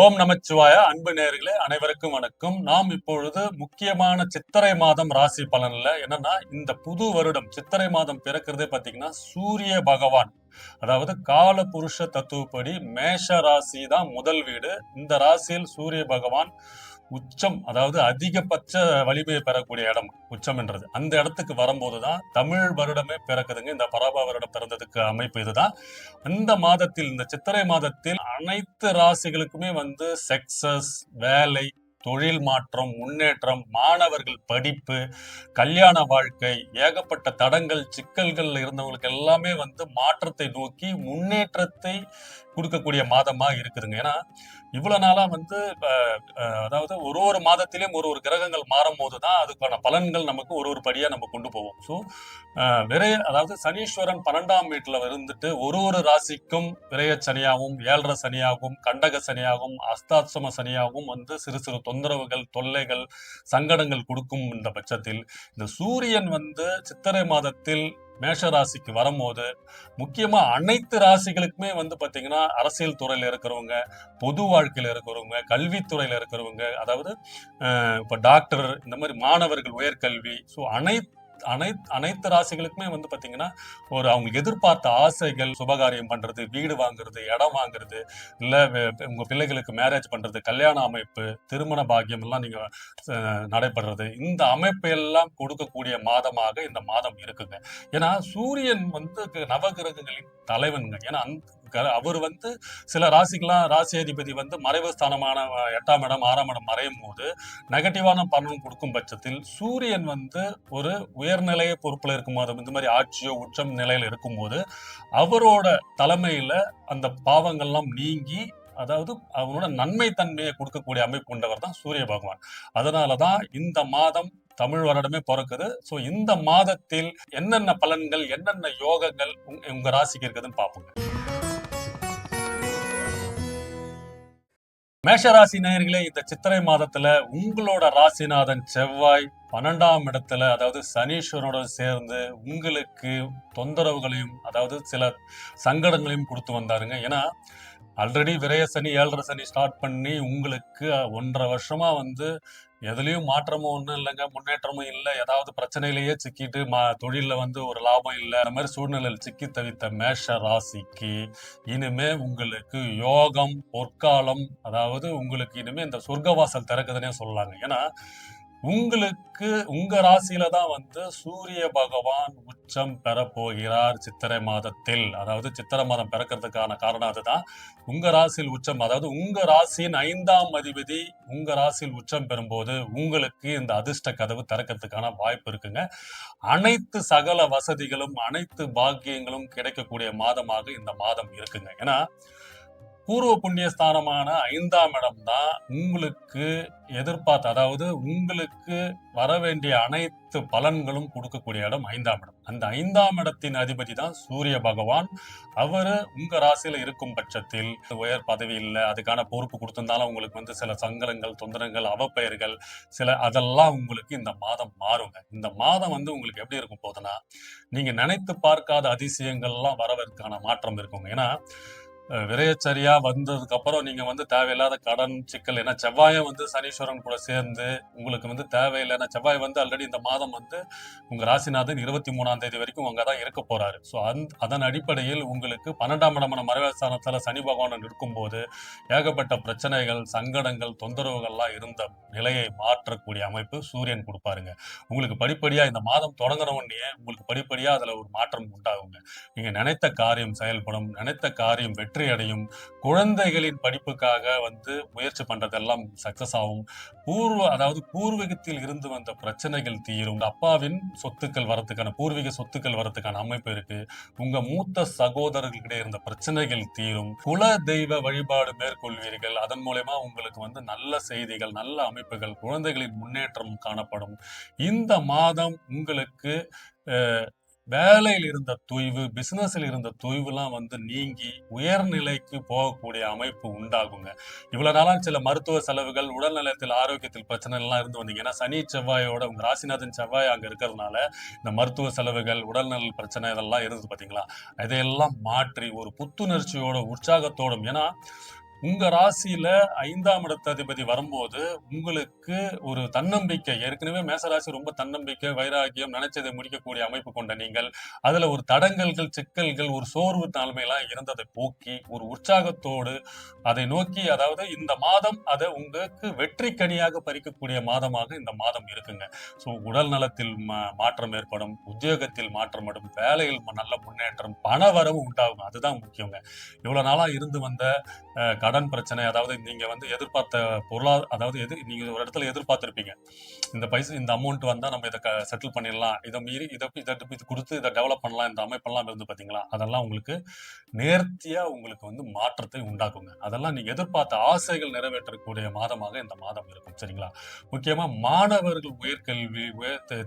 ஓம் நமச்சிவாய. அன்பு நேயர்களே அனைவருக்கும் வணக்கம். நாம் இப்பொழுது முக்கியமான சித்திரை மாதம் ராசி பலன்ல என்னன்னா, இந்த புது வருடம் சித்திரை மாதம் பிறக்கிறதே பாத்தீங்கன்னா சூரிய பகவான், அதாவது கால புருஷ தத்துவப்படி மேஷ ராசி தான் முதல் வீடு. இந்த ராசியில் சூரிய பகவான் உச்சம், அதாவது அதிகபட்ச வலிமையை பெறக்கூடிய இடம் உச்சம் என்றது. அந்த இடத்துக்கு வரும்போதுதான் தமிழ் வருடமே பிறக்குதுங்க. இந்த பராப வருடம் பிறந்ததுக்கு அமைப்பு இதுதான். இந்த மாதத்தில், இந்த சித்திரை மாதத்தில் அனைத்து ராசிகளுக்குமே சக்சஸ், வேலை, தொழில் மாற்றம், முன்னேற்றம், மாணவர்கள் படிப்பு, கல்யாண வாழ்க்கை, ஏகப்பட்ட தடங்கள், சிக்கல்கள் இருந்தவங்களுக்கு எல்லாமே மாற்றத்தை நோக்கி முன்னேற்றத்தை கொடுக்கக்கூடிய மாதமா இருக்குதுங்க. ஏன்னா இவ்வளவு நாளா அதாவது ஒரு மாதத்திலும் ஒரு கிரகங்கள் மாறும் போதுதான் அதுக்கான பலன்கள் நமக்கு ஒரு படியா நம்ம கொண்டு போவோம். ஸோ அதாவது சனீஸ்வரன் 12ஆம் வீட்டுல இருந்துட்டு ஒரு ராசிக்கும் விரைய சனியாகவும், 7.5 சனியாகவும், கண்டக சனியாகவும், அஸ்தாட்சம சனியாகவும் சிறு சிறு தொந்தரவுகள், தொல்லைகள், சங்கடங்கள் கொடுக்கும். இந்த பட்சத்தில் இந்த சூரியன் சித்திரை மாதத்தில் மேஷ ராசிக்கு வரும்போது முக்கியமா அனைத்து ராசிகளுக்குமே பாத்தீங்கன்னா அரசியல் துறையில இருக்கிறவங்க, பொது வாழ்க்கையில இருக்கிறவங்க, கல்வித்துறையில இருக்கிறவங்க, அதாவது இப்ப டாக்டர், இந்த மாதிரி மாணவர்கள், உயர்கல்வி, ஸோ அனைத்து ராசிகளுக்குமே பாத்தீங்கன்னா அவங்களுக்கு எதிர்பார்த்த ஆசைகள், சுபகாரியம் பண்றது, வீடு வாங்குறது, இடம் வாங்குறது, இல்ல உங்க பிள்ளைகளுக்கு மேரேஜ் பண்றது, கல்யாண அமைப்பு, திருமண பாக்கியம் எல்லாம் நீங்க நடைபெறது, இந்த அமைப்பை எல்லாம் கொடுக்கக்கூடிய மாதமாக இந்த மாதம் இருக்குங்க. ஏன்னா சூரியன் நவகிரகங்களின் தலைவனுங்க. ஏன்னா அவர் சில ராசி அதிபதி மறைவு ஸ்தானமான 8ஆம் இடம், 6ஆம் இடம் மறையும் போது நெகட்டிவான பலன் கொடுக்கும் பட்சத்தில் சூரியன் ஒரு உயர்நிலைய பொறுப்புல இருக்கும்போது, இந்த மாதிரி ஆட்சியோ உச்சம் நிலையில இருக்கும்போது அவரோட தலைமையில அந்த பாவங்கள்லாம் நீங்கி, அதாவது அவனோட நன்மை தன்மையை கொடுக்கக்கூடிய அமைப்பு கொண்டவர் தான் சூரிய பகவான். அதனாலதான் இந்த மாதம் தமிழ் வருடமே பிறக்குது. சோ இந்த மாதத்தில் என்னென்ன பலன்கள், என்னென்ன யோகங்கள் உங்க ராசிக்கு இருக்குதுன்னு பார்ப்போங்க. மேஷராசி நேயர்களே, இந்த சித்திரை மாதத்துல உங்களோட ராசிநாதன் செவ்வாய் 12ஆம் இடத்துல, அதாவது சனீஸ்வரனோட சேர்ந்து உங்களுக்கு தொந்தரவுகளையும், அதாவது சில சங்கடங்களையும் கொடுத்து வந்தாருங்க. ஏன்னா ஆல்ரெடி விரய சனி, 7.5 சனி ஸ்டார்ட் பண்ணி உங்களுக்கு 1.5 வருஷமா எதுலயும் மாற்றமும் ஒண்ணும் இல்லைங்க, முன்னேற்றமும் இல்லை, ஏதாவது பிரச்சனையிலேயே சிக்கிட்டு தொழில ஒரு லாபம் இல்லை, அந்த மாதிரி சூழ்நிலையில் சிக்கி தவித்த மேஷ ராசிக்கு இனிமே உங்களுக்கு யோகம், பொற்காலம், அதாவது உங்களுக்கு இனிமே இந்த சொர்க்கவாசல் திறக்குதுன்னே சொல்லலாங்க. ஏன்னா உங்களுக்கு உங்க ராசியில தான் சூரிய பகவான் உச்சம் பெற போகிறார் சித்திரை மாதத்தில். அதாவது சித்திரை மாதம் பிறக்கிறதுக்கான காரணம் அதுதான். உங்க ராசியில் உச்சம், அதாவது உங்க ராசியின் 5ஆம் அதிபதி உங்க ராசியில் உச்சம் பெறும்போது உங்களுக்கு இந்த அதிர்ஷ்ட கதவு திறக்கிறதுக்கான வாய்ப்பு இருக்குங்க. அனைத்து சகல வசதிகளும், அனைத்து பாக்கியங்களும் கிடைக்கக்கூடிய மாதமாக இந்த மாதம் இருக்குங்க. ஏன்னா பூர்வ புண்ணிய ஸ்தானமான 5ஆம் இடம் தான் உங்களுக்கு எதிர்பார்த்த, அதாவது உங்களுக்கு வர வேண்டிய அனைத்து பலன்களும் கொடுக்கக்கூடிய இடம் 5ஆம் இடம். அந்த 5ஆம் இடத்தின் அதிபதி தான் சூரிய பகவான். அவரு உங்க ராசியில இருக்கும் பட்சத்தில் உயர் பதவி இல்லை, அதுக்கான பொறுப்பு கொடுத்திருந்தாலும் உங்களுக்கு சில சங்கடங்கள், தொந்தரங்கள், அவப்பெயர்கள், அதெல்லாம் உங்களுக்கு இந்த மாதம் மாறுங்க. இந்த மாதம் உங்களுக்கு எப்படி இருக்கும் போதுன்னா, நீங்க நினைத்து பார்க்காத அதிசயங்கள்லாம் வரவதற்கான மாற்றம் இருக்குங்க. ஏன்னா விரயச்சரியா வந்ததுக்கு அப்புறம் நீங்க தேவையில்லாத கடன் சிக்கல், ஏன்னா செவ்வாயும் சனீஸ்வரன் கூட சேர்ந்து உங்களுக்கு தேவையில்லை. ஏன்னா செவ்வாய் ஆல்ரெடி இந்த மாதம் உங்க ராசிநாதன் 23ஆம் தேதி வரைக்கும் அங்கதான் இருக்க போறாரு. ஸோ அதன் அடிப்படையில் உங்களுக்கு 12ஆம் இடமான மறைவாஸ்தானத்துல சனி பகவான் இருக்கும்போது ஏகப்பட்ட பிரச்சனைகள், சங்கடங்கள், தொந்தரவுகள்லாம் இருந்த நிலையை மாற்றக்கூடிய அமைப்பு சூரியன் கொடுப்பாருங்க. உங்களுக்கு படிப்படியா இந்த மாதம் தொடங்குற உடனே உங்களுக்கு படிப்படியா அதுல ஒரு மாற்றம் உண்டாகுங்க. நீங்க நினைத்த காரியம் செயல்படும், நினைத்த காரியம் வெற்றி அடையும், குழந்தைகளின் படிப்புக்காக முயற்சி பண்றதெல்லாம் சக்சஸ் ஆகும். அதாவது பூர்வீகத்தில் இருந்து வந்த பிரச்சனைகள் தீரும். அப்பாவின் சொத்துக்கள் வரத்துக்கான, பூர்வீக சொத்துக்கள் வரத்துக்கான அமைப்பு இருக்கு. உங்க மூத்த சகோதரர்களிடையே இருந்த பிரச்சனைகள் தீரும். குல தெய்வ வழிபாடு மேற்கொள்வீர்கள். அதன் மூலமா உங்களுக்கு நல்ல செய்திகள், நல்ல அமைப்புகள், குழந்தைகளின் முன்னேற்றம் காணப்படும். இந்த மாதம் உங்களுக்கு வேலையில் இருந்த தொய்வு, பிசினஸ்ல இருந்த தொய்வுலாம் நீங்கி உயர்நிலைக்கு போகக்கூடிய அமைப்பு உண்டாகுங்க. இவ்வளவு நாளா சில மருத்துவ செலவுகள், உடல்நலத்தில், ஆரோக்கியத்தில் பிரச்சனை எல்லாம் இருந்து வந்தீங்க. ஏன்னா சனி செவ்வாயோட உங்க ராசிநாதன் செவ்வாய் அங்க இருக்கிறதுனால இந்த மருத்துவ செலவுகள், உடல்நல பிரச்சனை இதெல்லாம் இருந்தது பாத்தீங்களா, இதையெல்லாம் மாற்றி ஒரு புத்துணர்ச்சியோட, உற்சாகத்தோடும், ஏன்னா உங்க ராசியில 5ஆம் இடத்து அதிபதி வரும்போது உங்களுக்கு ஒரு தன்னம்பிக்கை, ஏற்கனவே மேசராசி ரொம்ப தன்னம்பிக்கை, வைராகியம், நினைச்சதை முடிக்கக்கூடிய அமைப்பு கொண்ட நீங்கள் அதுல ஒரு தடங்கல்கள், சிக்கல்கள், ஒரு சோர்வு தாழ்மையெல்லாம் இருந்ததை போக்கி ஒரு உற்சாகத்தோடு அதை நோக்கி, அதாவது இந்த மாதம் அதை உங்களுக்கு வெற்றி கனியாக பறிக்கக்கூடிய மாதமாக இந்த மாதம் இருக்குங்க. ஸோ உடல் நலத்தில் மாற்றம் ஏற்படும், உத்தியோகத்தில் மாற்றம் ஏற்படும், வேலையில் நல்ல முன்னேற்றம், பண வரவு உண்டாகும். அதுதான் முக்கியங்க. இவ்வளவு நாளா இருந்து வந்த கடன் பிரச்சனை, அதாவது நீங்க வந்து எதிர்பார்த்த அதாவது நீங்க ஒரு இடத்துல எதிர்பார்த்திருப்பீங்க, இந்த பைசா இந்த அமௌண்ட் வந்தா நம்ம இதை செட்டில் பண்ணிடலாம், இதை மீறி இதை கொடுத்து இதை டெவலப் பண்ணலாம், இந்த அமைப்பெல்லாம் இருந்து பாத்தீங்களா, அதெல்லாம் உங்களுக்கு நேர்த்தியா உங்களுக்கு வந்து மாற்றத்தை உண்டாக்குங்க. அதெல்லாம் நீங்க எதிர்பார்த்த ஆசைகள் நிறைவேற்றக்கூடிய மாதமாக இந்த மாதம் இருக்கும். சரிங்களா? முக்கியமா மாணவர்கள் உயர்கல்வி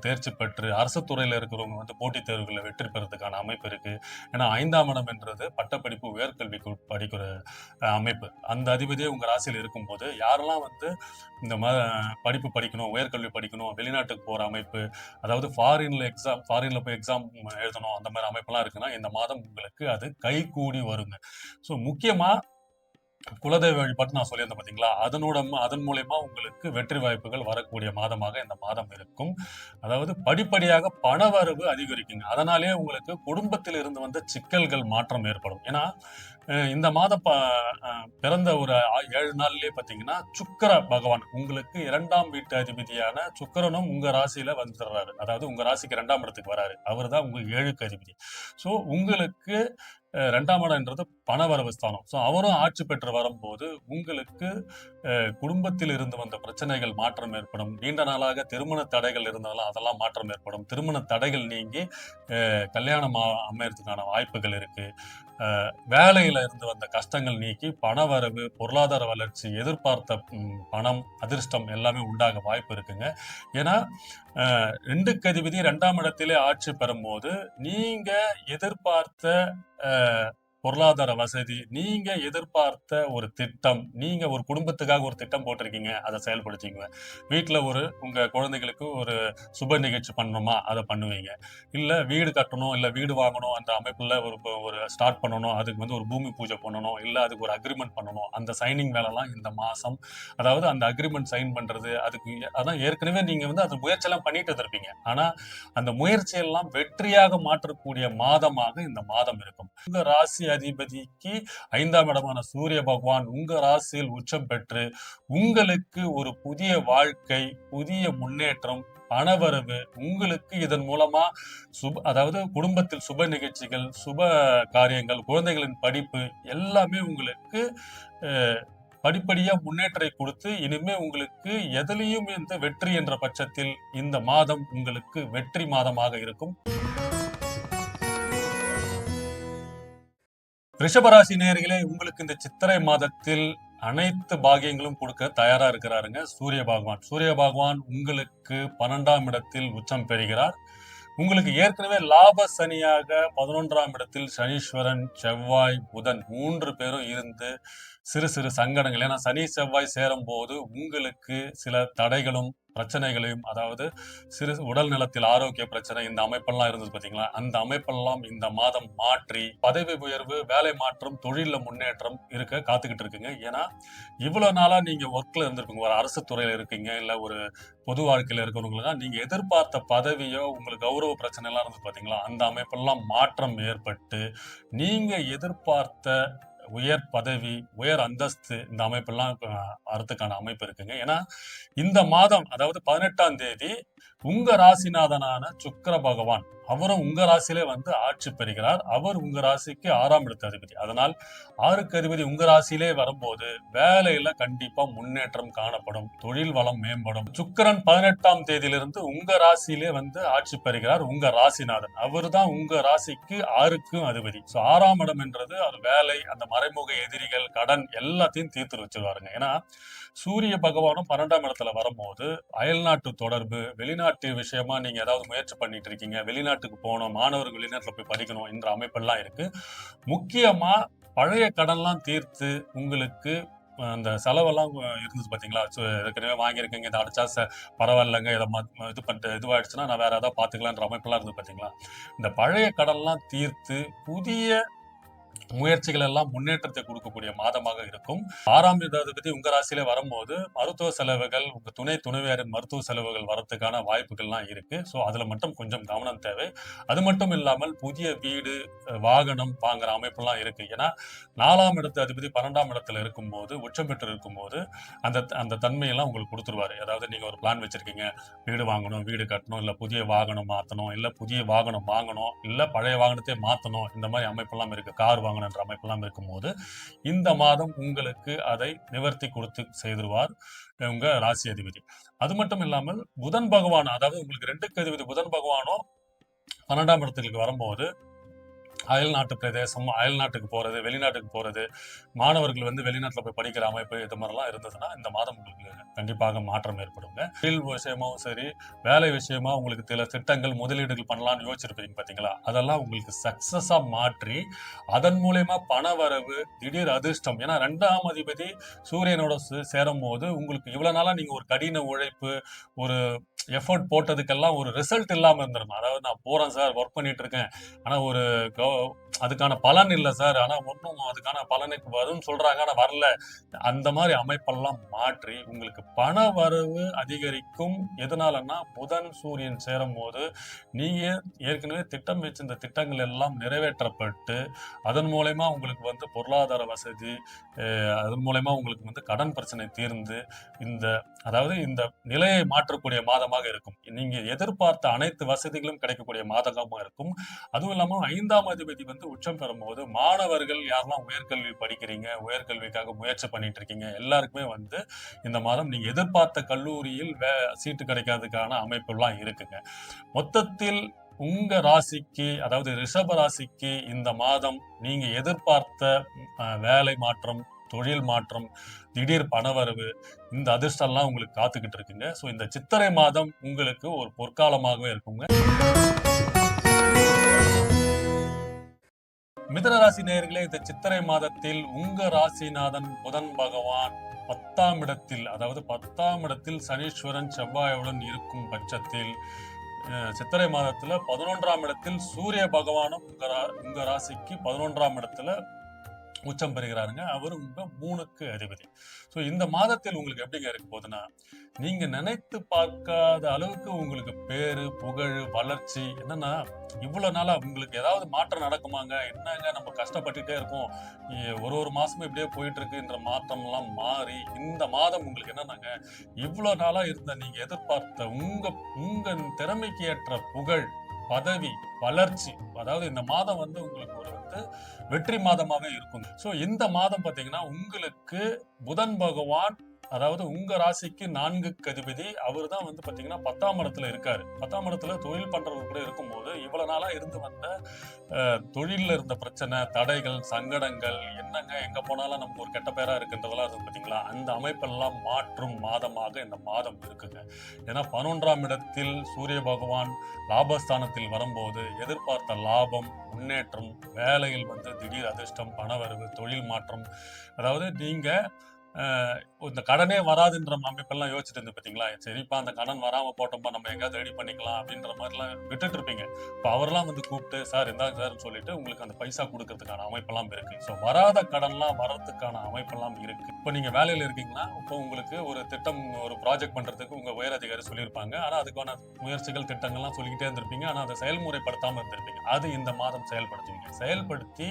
தேர்ச்சி பெற்று அரசு துறையில இருக்கிறவங்க வந்து போட்டித் தேர்வுகளை வெற்றி பெறதுக்கான அமைப்பு இருக்கு. ஏன்னா 5ஆம் இடம் என்றது பட்டப்படிப்பு உயர்கல்விக்கு படிக்கிற அமைப்பு. அந்த அதிபதியே உங்க ராசியில் இருக்கும்போது யாரெல்லாம் வந்து இந்த படிப்பு படிக்கணும், உயர்கல்வி படிக்கணும், வெளிநாட்டுக்கு போற அமைப்பு, அதாவது ஃபாரின்ல போய் எக்ஸாம் எழுதணும், அந்த மாதிரி அமைப்பெல்லாம் இருக்குன்னா இந்த மாதம் உங்களுக்கு அது கைகூடி வருங்க. ஸோ முக்கியமா குலதெய்வ வழிபாட்டு நான் சொல்லியிருந்தேன் பாத்தீங்களா, அதன் மூலயமா உங்களுக்கு வெற்றி வாய்ப்புகள் வரக்கூடிய மாதமாக இந்த மாதம் இருக்கும். அதாவது படிப்படியாக பணவரவு அதிகரிக்குங்க. அதனாலேயே உங்களுக்கு குடும்பத்தில் இருந்து வந்த சிக்கல்கள் மாற்றம் ஏற்படும். ஏன்னா இந்த மாதம் பிறந்த ஒரு 7 நாள்லயே பாத்தீங்கன்னா சுக்கிர பகவான் உங்களுக்கு 2ஆம் வீட்டு அதிபதியான சுக்கிரனும் உங்க ராசியில வந்துடுறாரு. அதாவது உங்க ராசிக்கு 2ஆம் இடத்துக்கு வராரு. அவர் தான் உங்க 7க்கு அதிபதி. ஸோ உங்களுக்கு 2ஆம் இடம்ன்றது பணவரவு ஸ்தானம். ஸோ அவரும் ஆட்சி பெற்று வரும்போது உங்களுக்கு குடும்பத்தில் இருந்து வந்த பிரச்சனைகள் மாற்றம் ஏற்படும். நீண்ட நாளாக திருமண தடைகள் இருந்தாலும் அதெல்லாம் மாற்றம் ஏற்படும். திருமண தடைகள் நீங்கி கல்யாணம் அமையறதுக்கான வாய்ப்புகள் இருக்கு. வேலையில இருந்து வந்த கஷ்டங்கள் நீக்கி பணவரவு, பொருளாதார வளர்ச்சி, எதிர்பார்த்த பணம், அதிர்ஷ்டம் எல்லாமே உண்டாக வாய்ப்பு இருக்குங்க. ஏன்னா 2க்கு அதிபதி 2ஆம் இடத்திலே ஆட்சி பெறும்போது நீங்க எதிர்பார்த்த பொருளாதார வசதி, நீங்க எதிர்பார்த்த ஒரு திட்டம், நீங்க ஒரு குடும்பத்துக்காக ஒரு திட்டம் போட்டிருக்கீங்க, அதை செயல்படுத்திக்குங்க. வீட்டுல உங்க குழந்தைகளுக்கு ஒரு சுப நிகழ்ச்சி பண்ணணுமா, அதை பண்ணுவீங்க. இல்ல வீடு கட்டணும், இல்ல வீடு வாங்கணும், அந்த அமைப்புல ஒரு ஸ்டார்ட் பண்ணணும், அதுக்கு வந்து ஒரு பூமி பூஜை பண்ணணும், இல்ல அதுக்கு ஒரு அக்ரிமெண்ட் பண்ணணும், அந்த சைனிங் வேலைலாம் இந்த மாசம், அதாவது அந்த அக்ரிமெண்ட் சைன் பண்றது, அதுக்கு அதான் ஏற்கனவே நீங்க வந்து அந்த முயற்சியெல்லாம் பண்ணிட்டு இருப்பீங்க. ஆனா அந்த முயற்சியெல்லாம் வெற்றியாக மாற்றக்கூடிய மாதமாக இந்த மாதம் இருக்கும். உங்க ராசி அதிபதிக்கு 5ஆம் இடமான சூரிய பகவான் உங்க ராசியில் உச்சம் பெற்று உங்களுக்கு ஒரு புதிய வாழ்க்கை, புதிய முன்னேற்றம், பணவரவு உங்களுக்கு இதன் மூலமா அதாவது குடும்பத்தில் சுப நிகழ்ச்சிகள், சுப காரியங்கள், குழந்தைகளின் படிப்பு எல்லாமே உங்களுக்கு படிப்படியா முன்னேற்றத்தை கொடுத்து இனிமே உங்களுக்கு எதிலையும் இந்த வெற்றி என்ற பட்சத்தில் இந்த மாதம் உங்களுக்கு வெற்றி மாதமாக இருக்கும். ரிஷபராசி நேயர்களே, உங்களுக்கு இந்த சித்திரை மாதத்தில் அனைத்து பாகியங்களும் கொடுக்க தயாரா இருக்கிறாருங்க சூரிய பகவான். சூரிய பகவான் உங்களுக்கு 12ஆம் இடத்தில் உச்சம் பெறுகிறார். உங்களுக்கு ஏற்கனவே லாப சனியாக 11ஆம் இடத்தில் சனீஸ்வரன், செவ்வாய், புதன் 3 பேரும் இருந்து சிறு சிறு சங்கடங்கள், ஏன்னா சனி செவ்வாய் சேரும் போது உங்களுக்கு சில தடைகளும் பிரச்சனைகளையும், அதாவது சிறு உடல் நலத்தில் ஆரோக்கிய பிரச்சனை, இந்த அமைப்பெல்லாம் இருந்தது பாத்தீங்களா, அந்த அமைப்பெல்லாம் இந்த மாதம் மாற்றி பதவி உயர்வு, வேலை மாற்றம், தொழில முன்னேற்றம் இருக்க காத்துக்கிட்டு இருக்குங்க. ஏன்னா இவ்வளவு நாளா நீங்க ஒர்க்ல இருந்திருப்பீங்க, ஒரு அரசு துறையில இருக்கீங்க, இல்ல ஒரு பொது வாழ்க்கையில இருக்கிறவங்களுக்கு நீங்க எதிர்பார்த்த பதவியோ உங்களுக்கு கௌரவ பிரச்சனை எல்லாம் இருந்தது பாத்தீங்களா, அந்த அமைப்பெல்லாம் மாற்றம் ஏற்பட்டு நீங்க எதிர்பார்த்த உயர் பதவி, உயர் அந்தஸ்து, இந்த அமைப்பெல்லாம் வரதுக்கான அமைப்பு இருக்குங்க. ஏன்னா இந்த மாதம், அதாவது 18ஆம் தேதி உங்க ராசிநாதனான சுக்கிர பகவான் அவரும் உங்க ராசியிலே வந்து ஆட்சி பெறுகிறார். அவர் உங்க ராசிக்கு 6ஆம் இடத்து அதிபதி. அதனால் 6க்கு அதிபதி உங்க ராசியிலே வரும்போது வேலையில கண்டிப்பா முன்னேற்றம் காணப்படும், தொழில் வளம் மேம்படும். சுக்கிரன் 18ஆம் தேதியிலிருந்து உங்க ராசியிலே வந்து ஆட்சி பெறுகிறார். உங்க ராசிநாதன் அவர் தான் உங்க ராசிக்கு 6க்கும் அதிபதி. ஸோ 6ஆம் இடம் என்றது அது வேலை, அந்த மறைமுக எதிரிகள், கடன் எல்லாத்தையும் தீர்த்து வச்சிருவாருங்க. ஏன்னா சூரிய பகவானும் 12ஆம் இடத்துல வரும்போது அயல்நாட்டு தொடர்பு, வெளிநாட்டு விஷயமா நீங்க ஏதாவது முயற்சி பண்ணிட்டு இருக்கீங்க, வெளிநாட்டுக்கு போகணும், மாணவர்கள் வெளிநாட்டுல போய் படிக்கணும் என்ற அமைப்பெல்லாம் இருக்கு. முக்கியமா பழைய கடன்லாம் தீர்த்து உங்களுக்கு அந்த செலவெல்லாம் இருந்துச்சு பாத்தீங்களா, ஏற்கனவே வாங்கியிருக்கீங்க, இதை அடைச்சா பரவாயில்லைங்க, இதை இது பண்ணிட்டு இதுவாயிடுச்சுன்னா நான் வேற ஏதாவது பாத்துக்கலான்ற அமைப்பெல்லாம் இருந்தது பாத்தீங்களா, இந்த பழைய கடன்லாம் தீர்த்து புதிய முயற்சிகள் எல்லாம் முன்னேற்றத்தை கொடுக்கக்கூடிய மாதமாக இருக்கும். 6ஆம் இடத்தை உங்க ராசியில வரும்போது மருத்துவ செலவுகள், உங்க துணைவியாரின் மருத்துவ செலவுகள் வரதுக்கான வாய்ப்புகள்லாம் இருக்கு. ஸோ அதுல மட்டும் கொஞ்சம் கவனம் தேவை. அது மட்டும் இல்லாமல் புதிய வீடு, வாகனம் வாங்குற அமைப்பெல்லாம் இருக்கு. ஏன்னா 4ஆம் இடத்து அதிபதி 12ஆம் இடத்துல இருக்கும்போது, உச்சம் பெற்று இருக்கும்போது அந்த அந்த தன்மையெல்லாம் உங்களுக்கு கொடுத்துருவாரு. அதாவது நீங்க ஒரு பிளான் வச்சிருக்கீங்க, வீடு வாங்கணும், வீடு கட்டணும், இல்ல புதிய வாகனம் மாத்தணும், இல்ல புதிய வாகனம் வாங்கணும், இல்ல பழைய வாகனத்தை மாத்தணும், இந்த மாதிரி அமைப்பெல்லாம் இருக்கு. கார் வாங்கணும் என்ற அமைப்பெல்லாம் இருக்கும்போது இந்த மாதம் உங்களுக்கு அதை நிவர்த்தி கொடுத்து செய்திருவார் உங்க ராசி அதிபதி. அது மட்டும் இல்லாமல் புதன் பகவான், அதாவது உங்களுக்கு 2க்கு அதிபதி புதன் பகவானும் 12ஆம் இடத்துக்கு வரும்போது அயல் நாட்டு பிரதேசம், அயல் நாட்டுக்கு போறது, வெளிநாட்டுக்கு போறது, மாணவர்கள் வந்து வெளிநாட்டுல போய் படிக்கிற அமைப்பு, இது மாதிரிலாம் இருந்ததுன்னா இந்த மாதம் உங்களுக்கு கண்டிப்பாக மாற்றம் ஏற்படுங்க. தொழில் விஷயமாவும் சரி, வேலை விஷயமா உங்களுக்கு சில திட்டங்கள், முதலீடுகள் பண்ணலாம்னு யோசிச்சிருப்பீங்க பாத்தீங்களா, அதெல்லாம் உங்களுக்கு சக்சஸா மாற்றி அதன் மூலயமா பண வரவு, திடீர் அதிர்ஷ்டம். ஏன்னா 2ஆம் அதிபதி சூரியனோட சேரும் போது உங்களுக்கு இவ்வளவு நாளா நீங்க ஒரு கடின உழைப்பு, ஒரு எஃபர்ட் போட்டதுக்கெல்லாம் ஒரு ரிசல்ட் இல்லாம இருந்திருக்கும். அதாவது நான் போறேன் சார், ஒர்க் பண்ணிட்டு இருக்கேன், ஆனா ஒரு அதுக்கான பலன் இல்லை சார், ஆனா ஒன்றும் அதுக்கான பலனுக்கு வரும்னு சொல்றாங்க, ஆனா வரல. அந்த மாதிரி அமைப்பெல்லாம் மாற்றி உங்களுக்கு பண வரவு அதிகரிக்கும். எதனாலன்னா புதன் சூரியன் சேரும் போது நீங்க ஏற்கனவே திட்டம் வச்சிருந்த திட்டங்கள் எல்லாம் நிறைவேற்றப்பட்டு அதன் மூலயமா உங்களுக்கு வந்து பொருளாதார வசதி, அதன் மூலயமா உங்களுக்கு வந்து கடன் பிரச்சனை தீர்ந்து இந்த அதாவது இந்த நிலையை மாற்றக்கூடிய மாதமாக இருக்கும். நீங்க எதிர்பார்த்த அனைத்து வசதிகளும் கிடைக்கக்கூடிய மாதமாக இருக்கும். அதுவும் இல்லாம 5ஆம் அதிபதி வந்து உச்சம் பெறும்போது மாணவர்கள் யாரெல்லாம் உயர்கல்வி படிக்கிறீங்க, உயர்கல்விக்காக முயற்சி பண்ணிட்டு இருக்கீங்க, எல்லாருக்குமே வந்து இந்த மாதம் நீங்க எதிர்பார்த்த கல்லூரியில் சீட்டு கிடைக்கிறதுக்கான அமைப்புலாம் இருக்குங்க. மொத்தத்தில் உங்க ராசிக்கு, அதாவது ரிஷப ராசிக்கு இந்த மாதம் நீங்க எதிர்பார்த்த வேலை மாற்றம், தொழில் மாற்றம், திடீர் பணவரவு, இந்த அதிர்ஷ்டம்லாம் உங்களுக்கு காத்துக்கிட்டு இருக்குங்க. ஸோ இந்த சித்திரை மாதம் உங்களுக்கு ஒரு பொற்காலமாகவே இருக்குங்க. மிதுன ராசி நேயர்களே, இந்த சித்திரை மாதத்தில் உங்க ராசிநாதன் புதன் பகவான் 10ஆம் இடத்தில், அதாவது 10ஆம் இடத்தில் சனீஸ்வரன் செவ்வாயுடன் இருக்கும் பட்சத்தில் சித்திரை மாதத்துல 11ஆம் இடத்தில் சூரிய பகவானும் உங்க ராசிக்கு 11ஆம் இடத்துல உச்சம் பெறுகிறாருங்க. அவர் உங்க 3க்கு அதிபதி. ஸோ இந்த மாதத்தில் உங்களுக்கு எப்படிங்க இருக்க போகுதுன்னா, நீங்க நினைத்து பார்க்காத அளவுக்கு உங்களுக்கு பேரு, புகழ், வளர்ச்சி. என்னன்னா இவ்வளவு நாளா உங்களுக்கு ஏதாவது மாற்றம் நடக்குமாங்க, என்னங்க நம்ம கஷ்டப்பட்டுட்டே இருக்கோம், ஒரு மாசமும் இப்படியே போயிட்டு இருக்குன்ற மாற்றம் எல்லாம் மாறி இந்த மாதம் உங்களுக்கு என்னன்னாங்க, இவ்வளவு நாளா இருந்த நீங்க எதிர்பார்த்த உங்க உங்க திறமைக்கு ஏற்ற புகழ், பதவி, வளர்ச்சி, அதாவது இந்த மாதம் வந்து உங்களுக்கு ஒரு வெற்றி மாதமாவே இருக்கும். சோ இந்த மாதம் பாத்தீங்கன்னா உங்களுக்கு புதன் பகவான், அதாவது உங்க ராசிக்கு 4க்கு அதிபதி, அவர் தான் வந்து பாத்தீங்கன்னா 10ஆம் இடத்துல இருக்காரு. 10ஆம் இடத்துல தொழில் பண்றவங்க கூட இருக்கும்போது இவ்வளவு நாளா இருந்து வந்த தொழில இருந்த பிரச்சனை, தடைகள், சங்கடங்கள், என்னங்க எங்க போனாலும் நமக்கு ஒரு கெட்ட பேரா இருக்குன்றதெல்லாம் இருக்கு பாத்தீங்களா, அந்த அமைப்பெல்லாம் மாற்றும் மாதமாக இந்த மாதம் இருக்குங்க. ஏன்னா 11ஆம் இடத்தில் சூரிய பகவான் லாபஸ்தானத்தில் வரும்போது எதிர்பார்த்த லாபம், முன்னேற்றம், வேலையில் வந்து திடீர் அதிர்ஷ்டம், பணவரவு, தொழில் மாற்றம், அதாவது நீங்க இந்த கடனே வராதுன்ற அமைப்பெல்லாம் யோசிச்சுட்டு இருந்து பாத்தீங்களா, சரிப்பா அந்த கடன் வராம போட்டோம்ப்பா, நம்ம எங்கேயாவது ரெடி பண்ணிக்கலாம் அப்படின்ற மாதிரிலாம் விட்டுட்டு இருப்பீங்க. இப்போ அவரெல்லாம் வந்து கூப்பிட்டு சார் இந்தாங்க சார்ன்னு சொல்லிட்டு உங்களுக்கு அந்த பைசா கொடுக்கறதுக்கான அமைப்பெல்லாம் இருக்கு. ஸோ வராத கடன்லாம் வரதுக்கான அமைப்பெல்லாம் இருக்கு. இப்போ நீங்க வேலையில இருக்கீங்கன்னா இப்போ உங்களுக்கு ஒரு திட்டம், ஒரு ப்ராஜெக்ட் பண்றதுக்கு உங்க உயர் அதிகாரி சொல்லியிருப்பாங்க. ஆனா அதுக்கான முயற்சிகள், திட்டங்கள்லாம் சொல்லிக்கிட்டே இருந்திருப்பீங்க. ஆனா அதை செயல்முறைப்படுத்தாம இருந்திருப்பீங்க. அது இந்த மாதம் செயல்படுத்துவீங்க. செயல்படுத்தி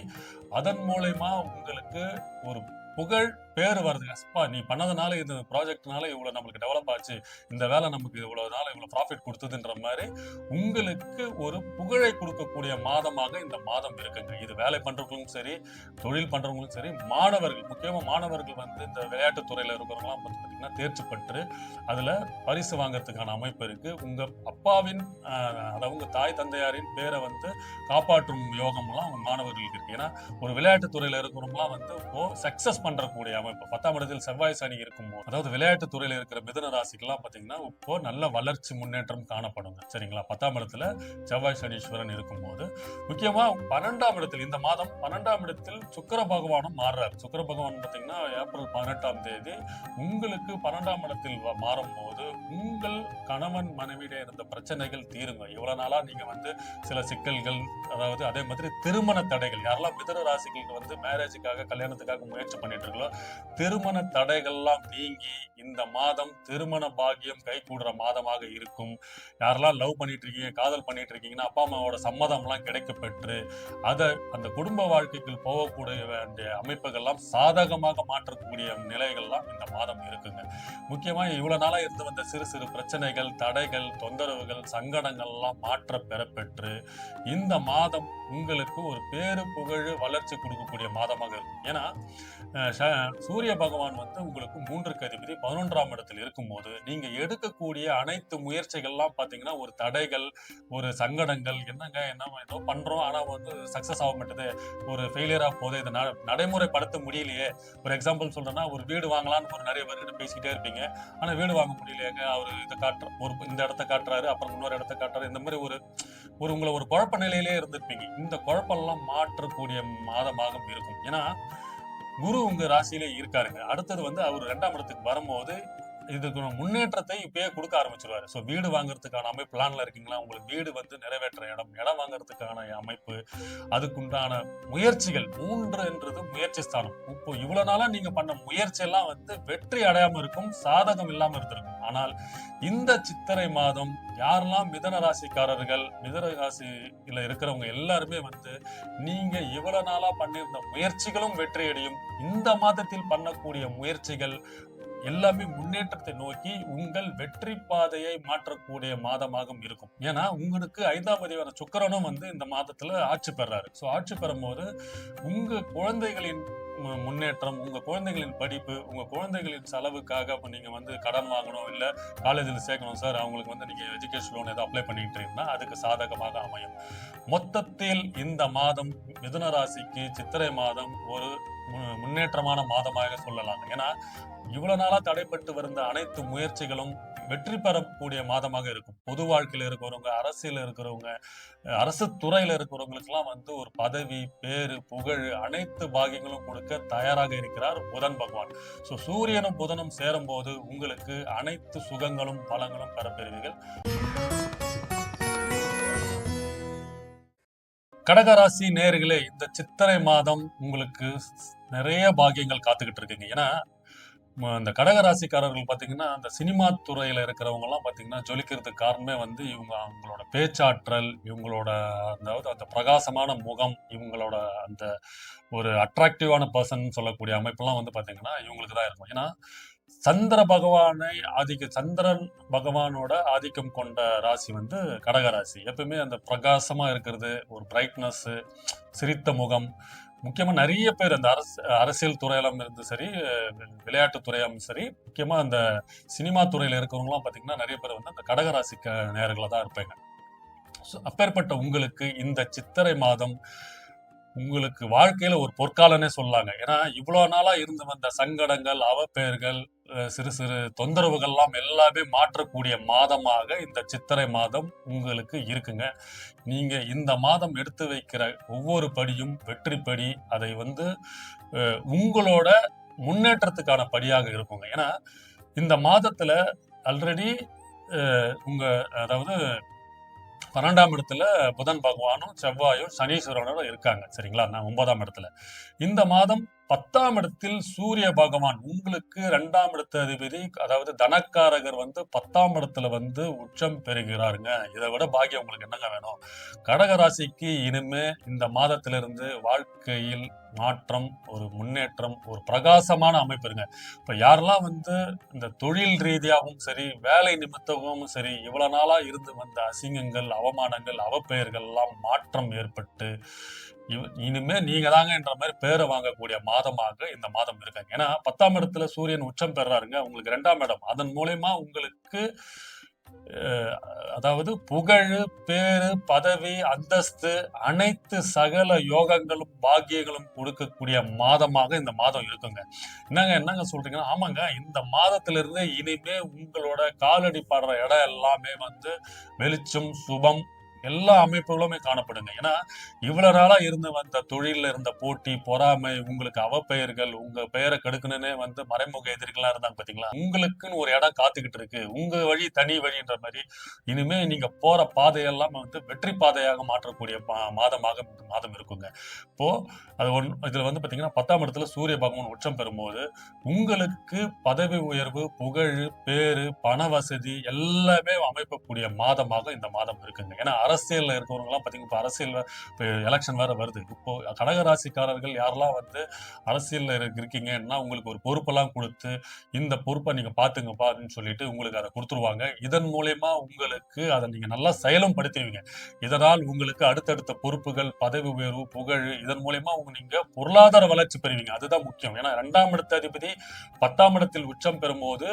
அதன் மூலயமா உங்களுக்கு ஒரு புகழ், பேர் வருதுங்க. அப்பா நீ பண்ணதுனால, இந்த ப்ராஜெக்ட்னால இவ்வளவு நம்மளுக்கு டெவலப் ஆச்சு, இந்த வேலை நமக்கு இவ்வளவு நாள் இவ்வளவு ப்ராஃபிட் கொடுத்ததுன்ற மாதிரி உங்களுக்கு ஒரு புகழை கொடுக்கக்கூடிய மாதமாக இந்த மாதம் இருக்குங்க. இது வேலை பண்றவங்களும் சரி, தொழில் பண்றவங்களும் சரி, மாணவர்கள், முக்கியமா மாணவர்கள் வந்து இந்த விளையாட்டுத் துறையில இருக்கிறவங்களாம் பார்த்தீங்கன்னா தேர்ச்சி பெற்று அதுல பரிசு வாங்கறதுக்கான அமைப்பு இருக்கு. உங்க அப்பாவின் அதாவது உங்க தாய் தந்தையாரின் பேரை வந்து காப்பாற்றும் யோகம் எல்லாம் உங்க மாணவர்களுக்கு இருக்கு. ஏன்னா ஒரு விளையாட்டு துறையில இருக்கிறவங்களாம் வந்து இப்போ சக்சஸ் பண்றக்கூடிய அமைப்பு. 10ஆம் இடத்தில் செவ்வாய் சனி இருக்கும்போது, அதாவது விளையாட்டு துறையில இருக்கிற மிதுன ராசிக்கெல்லாம் பாத்தீங்கன்னா இப்போ நல்ல வளர்ச்சி முன்னேற்றம் காணப்படுங்க. சரிங்களா? 10ஆம் இடத்துல செவ்வாய் சனீஸ்வரன் இருக்கும்போது, முக்கியமா 12ஆம் இடத்தில் இந்த மாதம் 12ஆம் இடத்தில் சுக்கிர பகவானும் மாறுறாரு. சுக்கிர பகவான் பாத்தீங்கன்னா ஏப்ரல் 18ஆம் தேதி உங்களுக்கு 12ஆம் இடத்தில் மாறும்போது உங்கள் கணவன் மனைவியிட இருந்த பிரச்சனைகள் தீருங்க. இவ்வளவு நாளா நீங்க வந்து சில சிக்கல்கள், அதாவது அதே மாதிரி திருமண தடைகள், யாரெல்லாம் மிதுன ராசிகளுக்கு வந்து மேரேஜுக்காக கல்யாணத்துக்காக முயற்சி பண்ணிட்டு இருக்கோ, திருமண தடைகள்லாம் நீங்கி இந்த மாதம் திருமண பாக்கியம் கைகூடுற மாதமாக இருக்கும். யாரெல்லாம் லவ் பண்ணிட்டு இருக்கீங்க, காதல் பண்ணிட்டு இருக்கீங்கன்னா அப்பா அம்மாவோட சம்மதம் எல்லாம் கிடைக்க பெற்று அதை அந்த குடும்ப வாழ்க்கைக்குள் போகக்கூடிய வேண்டிய அமைப்புகள்லாம் சாதகமாக மாற்றக்கூடிய நிலைகள்லாம் இந்த மாதம் இருக்குங்க. முக்கியமா இவ்வளவு நாளா இருந்து வந்த சிறு சிறு பிரச்சனைகள், தடைகள், தொந்தரவுகள், சங்கடங்கள் எல்லாம் மாற்ற பெறப்பெற்று இந்த மாதம் உங்களுக்கு ஒரு பேரு புகழ் வளர்ச்சி கொடுக்கக்கூடிய மாதமாக இருக்கும். ஏன்னா சூரிய பகவான் வந்து உங்களுக்கு 3க்கு அதிபதி 11ஆம் இடத்தில் இருக்கும்போது நீங்க எடுக்கக்கூடிய அனைத்து முயற்சிகள்லாம் பாத்தீங்கன்னா ஒரு தடைகள், ஒரு சங்கடங்கள், என்னங்க என்ன ஏதோ பண்றோம் ஆனா வந்து சக்சஸ் ஆக மாட்டேது, ஒரு ஃபெயிலியரா போகுது, இதை நடைமுறைப்படுத்த முடியலையே. ஒரு எக்ஸாம்பிள் சொல்றேன்னா, ஒரு வீடு வாங்கலாம்னு ஒரு நிறைய பேர்கிட்ட பேசிக்கிட்டே இருப்பீங்க, ஆனா வீடு வாங்க முடியலையாங்க, அவரு இதை காட்டுற இந்த இடத்த காட்டுறாரு, அப்புறம் இன்னொரு இடத்த காட்டுறாரு, இந்த மாதிரி ஒரு ஒரு உங்களை ஒரு குழப்ப நிலையிலே இருந்திருப்பீங்க. இந்த குழப்பெல்லாம் மாற்றக்கூடிய மாதமாக இருக்கும். ஏன்னா குரு உங்க ராசியிலே இருக்காருங்க. அடுத்தது வந்து அவர் 2ஆம் இடத்துக்கு வரும்போது இதுக்கு முன்னேற்றத்தை இப்பயே கொடுக்க ஆரம்பிச்சிருவாரு. ஸோ வீடு வாங்குறதுக்கான அமைப்பு பிளான்ல இருக்கீங்களா? உங்களுக்கு வீடு வந்து நிறைவேற்ற இடம் வாங்குறதுக்கான அமைப்பு, அதுக்குண்டான முயற்சிகள் 3 முயற்சி ஸ்தானம். இப்போ இவ்வளவு நாளா நீங்க பண்ண முயற்சி எல்லாம் வந்து வெற்றி அடையாம இருக்கும், சாதகம் இல்லாம இருந்திருக்கும். ஆனால் இந்த சித்திரை மாதம் யாரெல்லாம் மிதுன ராசிக்காரர்கள், மிதுன ராசியில இருக்கிறவங்க எல்லாருமே வந்து நீங்க இவ்வளவு நாளா பண்ணியிருந்த முயற்சிகளும் வெற்றி அடையும். இந்த மாதத்தில் பண்ணக்கூடிய முயற்சிகள் எல்லாமே முன்னேற்றத்தை நோக்கி உங்கள் வெற்றி பாதையை மாற்றக்கூடிய மாதமாகவும் இருக்கும். ஏன்னா உங்களுக்கு 5ஆம் அதிபதியான சுக்கிரனும் வந்து இந்த மாதத்துல ஆட்சி பெறாரு. ஸோ ஆட்சி பெறும் போது உங்க குழந்தைகளின் முன்னேற்றம், உங்க குழந்தைகளின் படிப்பு, உங்க குழந்தைகளின் செலவுக்காக நீங்க வந்து கடன் வாங்கணும், இல்ல காலேஜில் சேர்க்கணும் சார், அவங்களுக்கு வந்து நீங்க எஜுகேஷன் லோன் ஏதோ அப்ளை பண்ணிட்டு இருக்கீங்கன்னா அதுக்கு சாதகமாக அமையும். மொத்தத்தில் இந்த மாதம் மிதுன ராசிக்கு சித்திரை மாதம் ஒரு முன்னேற்றமான மாதமாக சொல்லலாம். ஏன்னா இவ்வளவு நாளா தடைப்பட்டு வந்த அனைத்து முயற்சிகளும் வெற்றி பெறக்கூடிய மாதமாக இருக்கும். பொது வாழ்க்கையில இருக்கிறவங்க, அரசியல் இருக்கிறவங்க, அரசு துறையில இருக்கிறவங்களுக்கு எல்லாம் வந்து ஒரு பதவி, பேரு, புகழ் அனைத்து பாகியங்களும் கொடுக்க தயாராக இருக்கிறார் புதன் பகவான். சோ சூரியனும் புதனும் சேரும் போது உங்களுக்கு அனைத்து சுகங்களும் பலங்களும் பெறப்பெறுவீர்கள். கடகராசி நேயர்களே, இந்த சித்திரை மாதம் உங்களுக்கு நிறைய பாக்கியங்கள் காத்துக்கிட்டு இருக்குங்க. ஏன்னா இந்த கடகராசிக்காரர்கள் பாத்தீங்கன்னா அந்த சினிமா துறையில இருக்கிறவங்க எல்லாம் பாத்தீங்கன்னா ஜொலிக்கிறதுக்கு காரணமே வந்து இவங்க அவங்களோட பேச்சாற்றல், இவங்களோட அதாவது அந்த பிரகாசமான முகம், இவங்களோட அந்த ஒரு அட்ராக்டிவான பர்சன் சொல்லக்கூடிய அமைப்பெல்லாம் வந்து பாத்தீங்கன்னா இவங்களுக்கு தான் இருக்கும். ஏன்னா சந்திரன் பகவானோட ஆதிக்கம் கொண்ட ராசி வந்து கடகராசி. எப்பவுமே அந்த பிரகாசமா இருக்கிறது, ஒரு பிரைட்னஸ், சிரித்த முகம். முக்கியமா நிறைய பேர் அந்த அரசியல் துறையிலும் இருந்து சரி, விளையாட்டு துறையும் சரி, முக்கியமா அந்த சினிமா துறையில இருக்கிறவங்க எல்லாம் பாத்தீங்கன்னா நிறைய பேர் வந்து அந்த கடகராசி நேயர்களா தான் இருப்பாங்க. அப்பேற்பட்ட உங்களுக்கு இந்த சித்திரை மாதம் உங்களுக்கு வாழ்க்கையில ஒரு பொற்காலனே சொல்லாங்க. ஏன்னா இவ்வளவு நாளா இருந்து வந்த சங்கடங்கள், அவப்பெயர்கள், சிறு சிறு தொந்தரவுகள்லாம் எல்லாமே மாற்றக்கூடிய மாதமாக இந்த சித்திரை மாதம் உங்களுக்கு இருக்குங்க. நீங்க இந்த மாதம் எடுத்து வைக்கிற ஒவ்வொரு படியும் வெற்றி படி. அதை வந்து உங்களோட முன்னேற்றத்துக்கான படியாக இருக்குங்க. ஏன்னா இந்த மாதத்துல ஆல்ரெடி உங்க அதாவது 12ஆம் இடத்துல புதன் பகவானும் செவ்வாயும் சனீஸ்வரனும் இருக்காங்க. சரிங்களா? 9ஆம் இடத்துல இந்த மாதம் 10ஆம் இடத்தில் சூரிய பகவான் உங்களுக்கு 2ஆம் இடத்து அதிபதி, அதாவது தனக்காரகர் வந்து 10ஆம் இடத்துல வந்து உச்சம் பெறுகிறாருங்க. இதை விட பாக்கியம் உங்களுக்கு என்னங்க வேணும்? கடகராசிக்கு இனிமே இந்த மாதத்திலிருந்து வாழ்க்கையில் மாற்றம், ஒரு முன்னேற்றம், ஒரு பிரகாசமான அமைப்பு இருங்க. இப்ப யாரெல்லாம் வந்து இந்த தொழில் ரீதியாகவும் சரி, வேலை நிமித்தமும் சரி, இவ்வளவு நாளா இருந்து வந்த அசிங்கங்கள், அவமானங்கள், அவப்பெயர்கள் எல்லாம் மாற்றம் ஏற்பட்டு இனிமே நீங்க தாங்க என்ற மாதிரி பேரை வாங்கக்கூடிய மாதமாக இந்த மாதம் இருக்காங்க. ஏன்னா 10ஆம் இடத்துல சூரியன் உச்சம் பெறாருங்க, உங்களுக்கு 2ஆம் இடம். அதன் மூலயமா உங்களுக்கு அதாவது புகழ், பேரு, பதவி, அந்தஸ்து அனைத்து சகல யோகங்களும் பாக்கியங்களும் கொடுக்கக்கூடிய மாதமாக இந்த மாதம் இருக்குங்க. என்னங்க சொல்றீங்கன்னா, ஆமாங்க, இந்த மாதத்துல இருந்து இனிமே உங்களோட காலடி படுற இடம் எல்லாமே வந்து வெளிச்சம், சுபம், எல்லா அமைப்புகளுமே காணப்படுங்க. ஏன்னா இவ்வளவு நாளா இருந்து வந்த தொழில்ல இருந்த போட்டி, பொறாமை, உங்களுக்கு அவப்பெயர்கள், உங்க பெயரை கெடுக்கணும்னே வந்து மறைமுக எதிரிகளா இருந்தாங்க பாத்தீங்களா, உங்களுக்குன்னு ஒரு இடம் காத்துக்கிட்டு இருக்கு. உங்க வழி தனி வழின்ற மாதிரி இனிமே நீங்க போற பாதையெல்லாம் வந்து வெற்றி பாதையாக மாற்றக்கூடிய மாதமாக இந்த மாதம் இருக்குங்க. இப்போ அது இதுல வந்து பாத்தீங்கன்னா 10ஆம் இடத்துல சூரிய பகவான் உச்சம் பெறும்போது உங்களுக்கு பதவி உயர்வு, புகழ், பேரு, பண வசதி எல்லாமே அமைக்கக்கூடிய மாதமாக இந்த மாதம் இருக்குங்க. ஏன்னா அரசியல்ல இருக்கிறவங்க எல்லாம் பாத்தீங்கன்னா, இப்ப அரசியல் எலெக்ஷன் வேற வருது. இப்போ கடகராசிக்காரர்கள் யாரெல்லாம் வந்து அரசியல்ல இருக்கீங்கன்னா உங்களுக்கு ஒரு பொறுப்பெல்லாம் கொடுத்து இந்த பொறுப்பை நீங்க பாத்துங்கப்பா அப்படின்னு சொல்லிட்டு உங்களுக்கு அதை கொடுத்துருவாங்க. இதன் மூலயமா உங்களுக்கு அதை நீங்க நல்லா செயலும் படுத்துவீங்க. இதனால் உங்களுக்கு அடுத்தடுத்த பொறுப்புகள், பதவி உயர்வு, புகழ், இதன் மூலயமா நீங்க பொருளாதார வளர்ச்சி பெறுவீங்க. அதுதான் முக்கியம். ஏன்னா 2ஆம் இடத்த அதிபதி 10ஆம் இடத்தில் உச்சம் பெறும்போது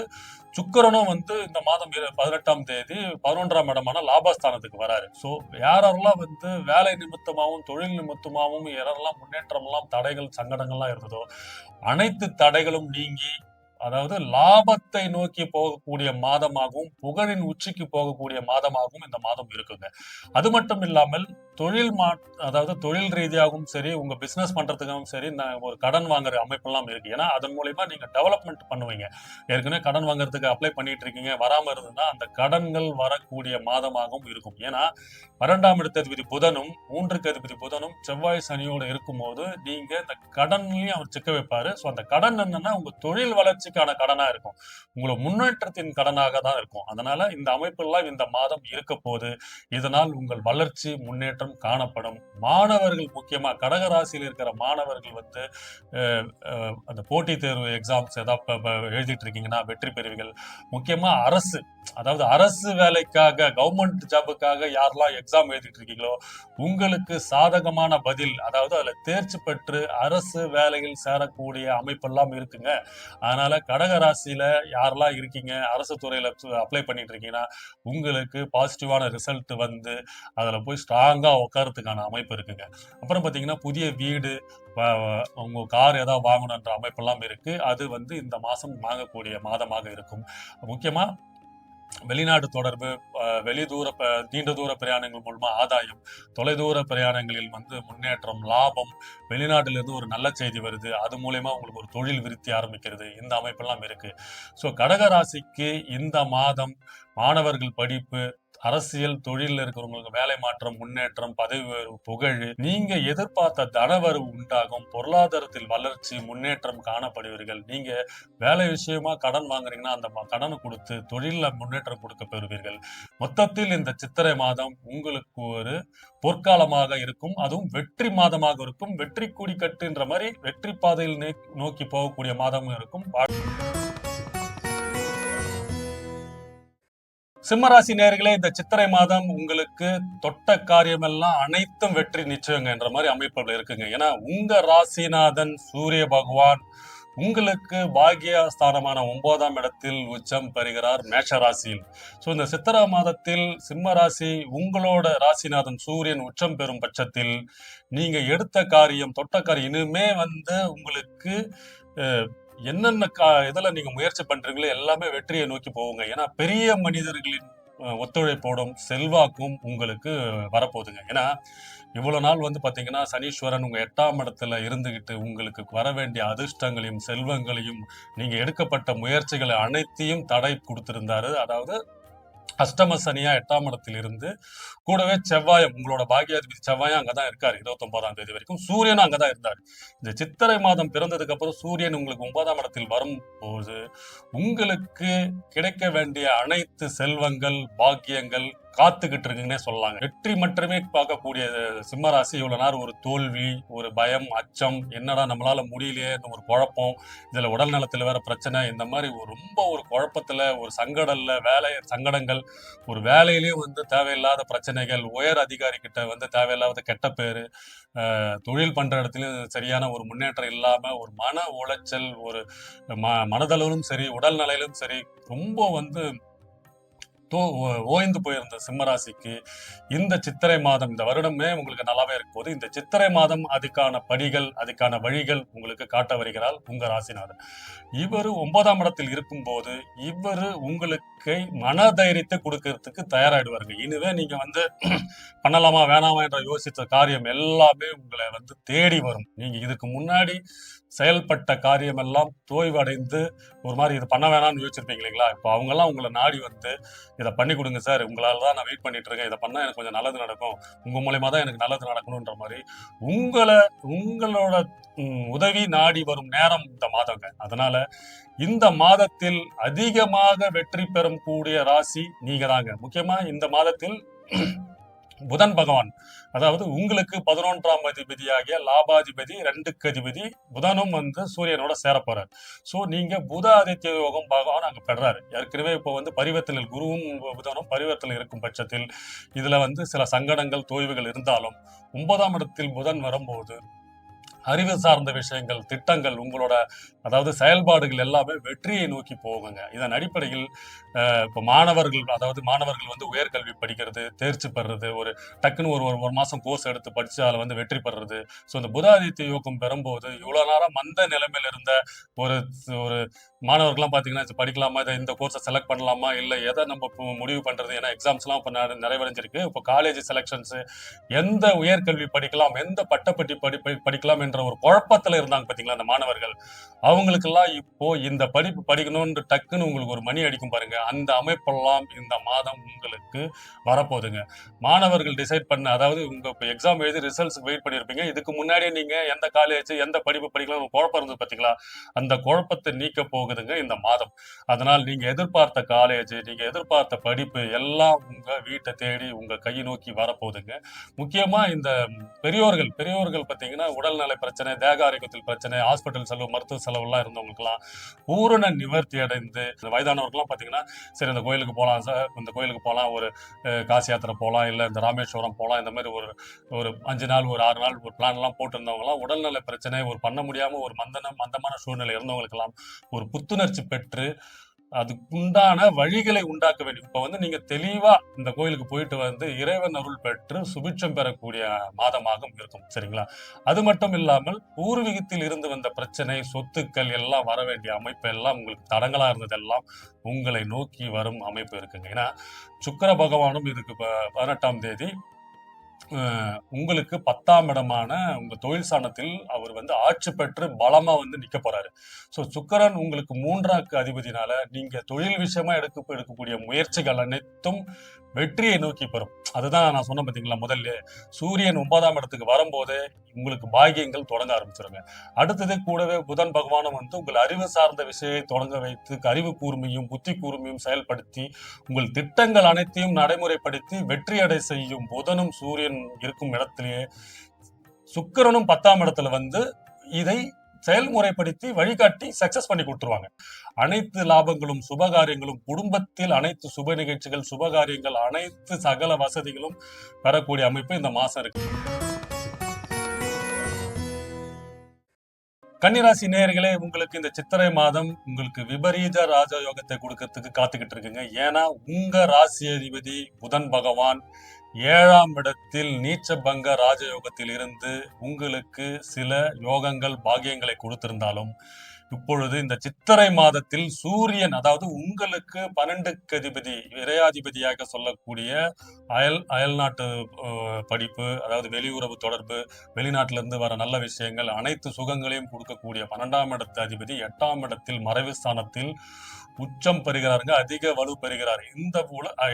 சுக்கிரனும் வந்து இந்த மாதம் 18ஆம் தேதி 11ஆம் இடமான லாபஸ்தானத்துக்கு வராரு. சோ யாரெல்லாம் வந்து வேலை நிமித்தமாகவும் தொழில் நிமித்தமாகவும் யாரெல்லாம் முன்னேற்றம் எல்லாம் தடைகள் சங்கடங்கள்லாம் இருந்ததோ அனைத்து தடைகளும் நீங்கி, அதாவது லாபத்தை நோக்கி போகக்கூடிய மாதமாகவும் புகழின் உச்சிக்கு போகக்கூடிய மாதமாகவும் இந்த மாதம் இருக்குங்க. அது மட்டும் இல்லாமல் தொழில் அதாவது தொழில் ரீதியாகவும் சரி, உங்க பிசினஸ் பண்றதுக்காகவும் சரி, ஒரு கடன் வாங்குற அமைப்பெல்லாம் இருக்கு. ஏன்னா அதன் மூலயமா நீங்க டெவலப்மெண்ட் பண்ணுவீங்க. ஏற்கனவே கடன் வாங்குறதுக்கு அப்ளை பண்ணிட்டு இருக்கீங்க, வராம இருந்ததுன்னா அந்த கடன்கள் வரக்கூடிய மாதமாகவும் இருக்கும். ஏன்னா 12ஆம் இடத்த அதிபதி புதனும் 3க்கு அதிபதி புதனும் செவ்வாய் சனியோடு இருக்கும்போது நீங்க இந்த கடன்லயும் அவர் சிக்க வைப்பாரு. ஸோ அந்த கடன் என்னன்னா உங்க தொழில் வளர்ச்சிக்கான கடனா இருக்கும், உங்களை முன்னேற்றத்தின் கடனாக தான் இருக்கும். அதனால இந்த அமைப்பெல்லாம் இந்த மாதம் இருக்க போது, இதனால் உங்கள் வளர்ச்சி முன்னேற்றம் காணப்படும். மாணவர்கள், முக்கியமா கடகராசியில் இருக்கிற மாணவர்கள் வந்து அந்த போட்டித் தேர்வு எக்ஸாம்ஸ் ஏதாவது எழுதிட்டு இருக்கீங்கன்னா வெற்றி பெறுவீர்கள். முக்கியமா அரசு, அதாவது அரசு வேலைக்காக, கவர்மெண்ட் ஜாபுக்காக யாரெல்லாம் எக்ஸாம் எழுதிட்டு இருக்கீங்களோ உங்களுக்கு சாதகமான பதில், அதாவது அதுல தேர்ச்சி பெற்று அரசு வேலையில் சேரக்கூடிய அமைப்பெல்லாம் இருக்குங்க. அதனால கடகராசியில யாரெல்லாம் இருக்கீங்க, அரசு துறையில அப்ளை பண்ணிட்டு இருக்கீங்கன்னா உங்களுக்கு பாசிட்டிவான ரிசல்ட் வந்து அதுல போய் ஸ்ட்ராங்கா உட்காரத்துக்கான அமைப்பு இருக்குங்க. அப்புறம் பாத்தீங்கன்னா புதிய வீடு, உங்க கார் ஏதாவது வாங்கணுன்ற அமைப்பெல்லாம் இருக்கு. அது வந்து இந்த மாசம் வாங்கக்கூடிய மாதமாக இருக்கும். முக்கியமா வெளிநாடு தொடர்பு, நீண்ட தூர பிரயாணங்கள் மூலமா ஆதாயம், தொலைதூர பிரயாணங்களில் வந்து முன்னேற்றம், லாபம், வெளிநாட்டிலிருந்து ஒரு நல்ல செய்தி வருது, அது மூலயமா உங்களுக்கு ஒரு தொழில் விருத்தி ஆரம்பிக்கிறது, இந்த அமைப்பெல்லாம் இருக்கு. ஸோ கடகராசிக்கு இந்த மாதம் மாணவர்கள் படிப்பு, அரசியல், தொழிலில் இருக்கிறவங்களுக்கு வேலை மாற்றம், முன்னேற்றம், பதவி உயர்வு, புகழ், நீங்க எதிர்பார்த்த தனவரவு உண்டாகும், பொருளாதாரத்தில் வளர்ச்சி, முன்னேற்றம் காணப்படுவீர்கள். நீங்க வேலை விஷயமா கடன் வாங்குறீங்கன்னா அந்த கடனை கொடுத்து தொழில முன்னேற்றம் கொடுக்க பெறுவீர்கள். மொத்தத்தில் இந்த சித்திரை மாதம் உங்களுக்கு ஒரு பொற்காலமாக இருக்கும். அதுவும் வெற்றி மாதமாக இருக்கும். வெற்றி கொடி கட்டுன்ற மாதிரி வெற்றி பாதையில் நோக்கி போகக்கூடிய மாதமும் இருக்கும். சிம்மராசி நேயர்களே, இந்த சித்திரை மாதம் உங்களுக்கு தொட்ட காரியமெல்லாம் அனைத்தும் வெற்றி நிச்சயங்க என்ற மாதிரி அமைப்புகள் இருக்குங்க. ஏன்னா உங்க ராசிநாதன் சூரிய பகவான் உங்களுக்கு பாக்கியஸ்தானமான 9ஆம் இடத்தில் உச்சம் பெறுகிறார் மேஷ ராசியில். ஸோ இந்த சித்திரை மாதத்தில் சிம்ம ராசி உங்களோட ராசிநாதன் சூரியன் உச்சம் பெறும் பட்சத்தில் நீங்க எடுத்த காரியம், தொட்ட காரியம் இனிமே வந்து உங்களுக்கு என்னென்ன இதுல நீங்க முயற்சி பண்றீங்களோ எல்லாமே வெற்றியை நோக்கி போகுங்க. ஏன்னா பெரிய மனிதர்களின் ஒத்துழைப்போடும் செல்வாக்கும் உங்களுக்கு வரப்போகுதுங்க. ஏன்னா இவ்வளவு நாள் வந்து பாத்தீங்கன்னா சனீஸ்வரன் உங்க 8ஆம் இடத்துல இருந்துகிட்டு உங்களுக்கு வர வேண்டிய அதிர்ஷ்டங்களையும் செல்வங்களையும், நீங்க எடுக்கப்பட்ட முயற்சிகளை அனைத்தையும் தடை கொடுத்திருந்தாரு. அதாவது அஷ்டம சனியா 8ஆம் இடத்தில் இருந்து, கூடவே செவ்வாயம், உங்களோட பாக்கியாதிபதி செவ்வாயும் அங்கதான் இருக்காரு 29ஆம் தேதி வரைக்கும். சூரியனும் அங்கதான் இருந்தாரு. இந்த சித்திரை மாதம் பிறந்ததுக்கு அப்புறம் சூரியன் உங்களுக்கு 9ஆம் இடத்தில் வரும்போது உங்களுக்கு கிடைக்க வேண்டிய அனைத்து செல்வங்கள், பாக்கியங்கள் காத்துக்கிட்டு இருக்குன்னே சொல்லலாங்க. வெற்றி மட்டுமே பார்க்கக்கூடிய சிம்மராசி இவ்வளவு நேரம் ஒரு தோல்வி, ஒரு பயம், அச்சம், என்னடா நம்மளால முடியலையே, ஒரு குழப்பம், இதுல உடல் நலத்துல வேற பிரச்சனை, இந்த மாதிரி ரொம்ப ஒரு குழப்பத்துல, ஒரு சங்கடல்ல, வேலை சங்கடங்கள், ஒரு வேலையிலேயே வந்து தேவையில்லாத பிரச்சனைகள், உயர் அதிகாரி கிட்ட வந்து தேவையில்லாத கெட்ட பேரு, தொழில் பண்ற இடத்துலயும் சரியான ஒரு முன்னேற்றம் இல்லாம ஒரு மன உளைச்சல், ஒரு மனதளவிலும் சரி உடல் நிலையிலும் சரி ரொம்ப வந்து ஓய்ந்து போயிருந்த சிம்மராசிக்கு இந்த சித்திரை மாதம், இந்த வருடமே உங்களுக்கு நல்லாவே இருக்கும் போது இந்த சித்திரை மாதம் அதுக்கான படிகள், அதுக்கான வழிகள் உங்களுக்கு காட்ட வருகிறார் உங்க ராசிநாதன். இவரு 9ஆம் இடத்தில் இருக்கும்போது இவரு உங்களுக்கு மனதைரியத்தை கொடுக்கறதுக்கு தயாராயிடுவாருங்க. இனிமே நீங்க பண்ணலாமா வேணாமா என்ற யோசித்த காரியம் எல்லாமே உங்களை தேடி வரும். நீங்க இதுக்கு முன்னாடி செயல்பட்ட காரியம் எல்லாம் தோய்வடைந்து ஒரு மாதிரி இது பண்ண வேணாம்னு யோசிச்சிருப்பீங்க இல்லைங்களா? இப்போ அவங்க எல்லாம் உங்களை நாடி இதை பண்ணி கொடுங்க சார், உங்களால தான் நான் வெயிட் பண்ணிட்டு இருக்கேன், இதை பண்ணா எனக்கு கொஞ்சம் நல்லது நடக்கும், உங்க மூலியமா தான் எனக்கு நல்லது நடக்கணும்ன்ற மாதிரி உங்களோட உதவி நாடி வரும் நேரம் இந்த மாதங்க. அதனால இந்த மாதத்தில் அதிகமாக வெற்றி பெறும் கூடிய ராசி நீங்க தாங்க. முக்கியமா இந்த மாதத்தில் புதன் பகவான், அதாவது உங்களுக்கு 11ஆம் அதிபதியாகிய லாபாதிபதி 2க்கு அதிபதி புதனும் சூரியனோட சேர போறாரு. சோ நீங்க புத ஆதித்ய யோகம் பகவான் அங்க பெறாரு. ஏற்கனவே இப்போ பரிவர்த்தனையில் குருவும் புதனும் பரிவர்த்தனை இருக்கும் பட்சத்தில் இதுல சில சங்கடங்கள் தோய்வுகள் இருந்தாலும் 9ஆம் இடத்தில் புதன் வரும்போது அறிவு சார்ந்த விஷயங்கள், திட்டங்கள், உங்களோட அதாவது செயல்பாடுகள் எல்லாமே வெற்றியை நோக்கி போகுங்க. இதன் அடிப்படையில் இப்போ மாணவர்கள் உயர்கல்வி படிக்கிறது, தேர்ச்சி பெறுறது, ஒரு டக்குன்னு ஒரு மாசம் கோர்ஸ் எடுத்து படிச்சு அதில் வெற்றி பெறுறது. ஸோ இந்த புதாதித்ய யோகம் பெறும்போது இவ்வளவு நேரம் மந்த நிலைமையில இருந்த ஒரு ஒரு மாணவர்கள்லாம் பார்த்தீங்கன்னா படிக்கலாமா, இந்த கோர்ஸை செலக்ட் பண்ணலாமா, இல்லை எதை நம்ம முடிவு பண்றது, ஏன்னா எக்ஸாம்ஸ்லாம் இப்போ நிறைவடைஞ்சிருக்கு. இப்போ காலேஜ் செலக்ஷன்ஸ், எந்த உயர்கல்வி படிக்கலாம், எந்த பட்டப்பட்டி படிக்கலாம் என்ற ஒரு குழப்பத்துல இருந்தாங்க பாத்தீங்களா அந்த மாணவர்கள். அவங்களுக்கெல்லாம் இப்போ இந்த படிப்பு படிக்கணும்னு டக்குன்னு உங்களுக்கு ஒரு மணி அடிக்கும் பாருங்க, அந்த அமைப்பெல்லாம் இந்த மாதம் உங்களுக்கு வரப்போகுதுங்க. மாணவர்கள் டிசைட் பண்ண, அதாவது உங்க எக்ஸாம் எழுதி ரிசல்ட்ஸ் வெயிட் பண்ணியிருப்பீங்க. இதுக்கு முன்னாடியே நீங்க எந்த காலேஜ் எந்த படிப்பு படிக்கலாம் குழப்பம் இருந்தது பாத்தீங்களா, அந்த குழப்பத்தை நீக்க போகுதுங்க இந்த மாதம். அதனால் நீங்க எதிர்பார்த்த காலேஜ், நீங்க எதிர்பார்த்த படிப்பு எல்லாம் உங்க வீட்டை தேடி உங்க கையை நோக்கி வரப்போகுதுங்க. முக்கியமா இந்த பெரியோர்கள் பாத்தீங்கன்னா உடல்நல பிரச்சனை, தேக ஆரோக்கியத்தில் பிரச்சனை, ஹாஸ்பிட்டல் செலவு, மருத்துவ செலவுலாம் இருந்தவங்களுக்குலாம் பூரண நிவர்த்தி அடைந்து, வயதானவர்கள்லாம் பாத்தீங்கன்னா சரி இந்த கோயிலுக்கு போகலாம் சார், இந்த கோயிலுக்கு போகலாம், ஒரு காசி யாத்திரை போகலாம், இல்லை இந்த ராமேஸ்வரம் போகலாம், இந்த மாதிரி ஒரு 5 நாள் ஒரு 6 நாள் ஒரு பிளான் எல்லாம் போட்டிருந்தவங்களாம் உடல்நல பிரச்சனை ஒரு பண்ண முடியாம ஒரு மந்தமான சூழ்நிலை இருந்தவங்களுக்கெல்லாம் ஒரு புத்துணர்ச்சி பெற்று அதுக்குண்டான வழிகளை உண்டாக்க வேண்டும். இப்ப நீங்க தெளிவா இந்த கோயிலுக்கு போயிட்டு இறைவன் அருள் பெற்று சுபிட்சம் பெறக்கூடிய மாதமாக இருக்கும். சரிங்களா? அது மட்டும் இல்லாமல் பூர்வீகத்தில் இருந்து வந்த பிரச்சனை, சொத்துக்கள் எல்லாம் வர வேண்டிய அமைப்பு எல்லாம் உங்களுக்கு தடங்களா இருந்ததெல்லாம் உங்களை நோக்கி வரும் அமைப்பு இருக்குங்க. ஏன்னா சுக்கிர பகவானும் இதுக்கு 18ஆம் தேதி உங்களுக்கு 10ஆம் இடமான உங்க தொழில் ஸ்தானத்தில் அவர் ஆட்சி பெற்று பலமா நிக்க போறாரு. சோ சுக்கிரன் உங்களுக்கு 3ஆம் அதிபதினால நீங்க தொழில் விஷயமா எடுக்கக்கூடிய முயற்சிகள் அனைத்தும் வெற்றியை நோக்கி பெறும். அதுதான் நான் சொன்ன பாத்தீங்களா, முதல்ல சூரியன் 9ஆம் இடத்துக்கு வரும்போதே உங்களுக்கு பாக்கியங்கள் தொடங்க ஆரம்பிச்சிருங்க. அடுத்தது கூடவே புதன் பகவானும் உங்கள் அறிவு சார்ந்த விஷயத்தை தொடங்க வைத்து அறிவு கூர்மையும் புத்தி கூர்மையும் செயல்படுத்தி உங்கள் திட்டங்கள் அனைத்தையும் நடைமுறைப்படுத்தி வெற்றி அடை செய்யும் புதனும் சூரியன் இருக்கும் இடத்திலேயே சுக்கிரனும் 10ஆம் இடத்துல இதை செயல்முறைப்படுத்தி வழிகாட்டி சக்சஸ் பண்ணி கொடுத்துருவாங்க. அனைத்து லாபங்களும், சுபகாரியங்களும், குடும்பத்தில் அனைத்து சுப நிகழ்ச்சிகள், சுபகாரியங்கள், அனைத்து சகல வசதிகளும் பெறக்கூடிய அமைப்பு இந்த மாசம் இருக்கு. கன்னிராசி நேயர்களே, உங்களுக்கு இந்த சித்திரை மாதம் உங்களுக்கு விபரீத ராஜயோகத்தை கொடுக்கறதுக்கு காத்துக்கிட்டு இருக்குங்க. ஏன்னா உங்க ராசி அதிபதி புதன் பகவான் 7ஆம் இடத்தில் நீச்சபங்க ராஜயோகத்தில் இருந்து உங்களுக்கு சில யோகங்கள் பாக்கியங்களை கொடுத்திருந்தாலும் இப்பொழுது இந்த சித்திரை மாதத்தில் சூரியன், அதாவது உங்களுக்கு 12க்கு அதிபதி, இறையாதிபதியாக சொல்லக்கூடிய அயல்நாட்டு படிப்பு, அதாவது வெளியுறவு தொடர்பு, வெளிநாட்டில இருந்து வர நல்ல விஷயங்கள், அனைத்து சுகங்களையும் கொடுக்கக்கூடிய 12ஆம் இடத்து அதிபதி 8ஆம் இடத்தில் மறைவு ஸ்தானத்தில் உச்சம் பெறுகிறாருங்க, அதிக வலு பெறுகிறார். இந்த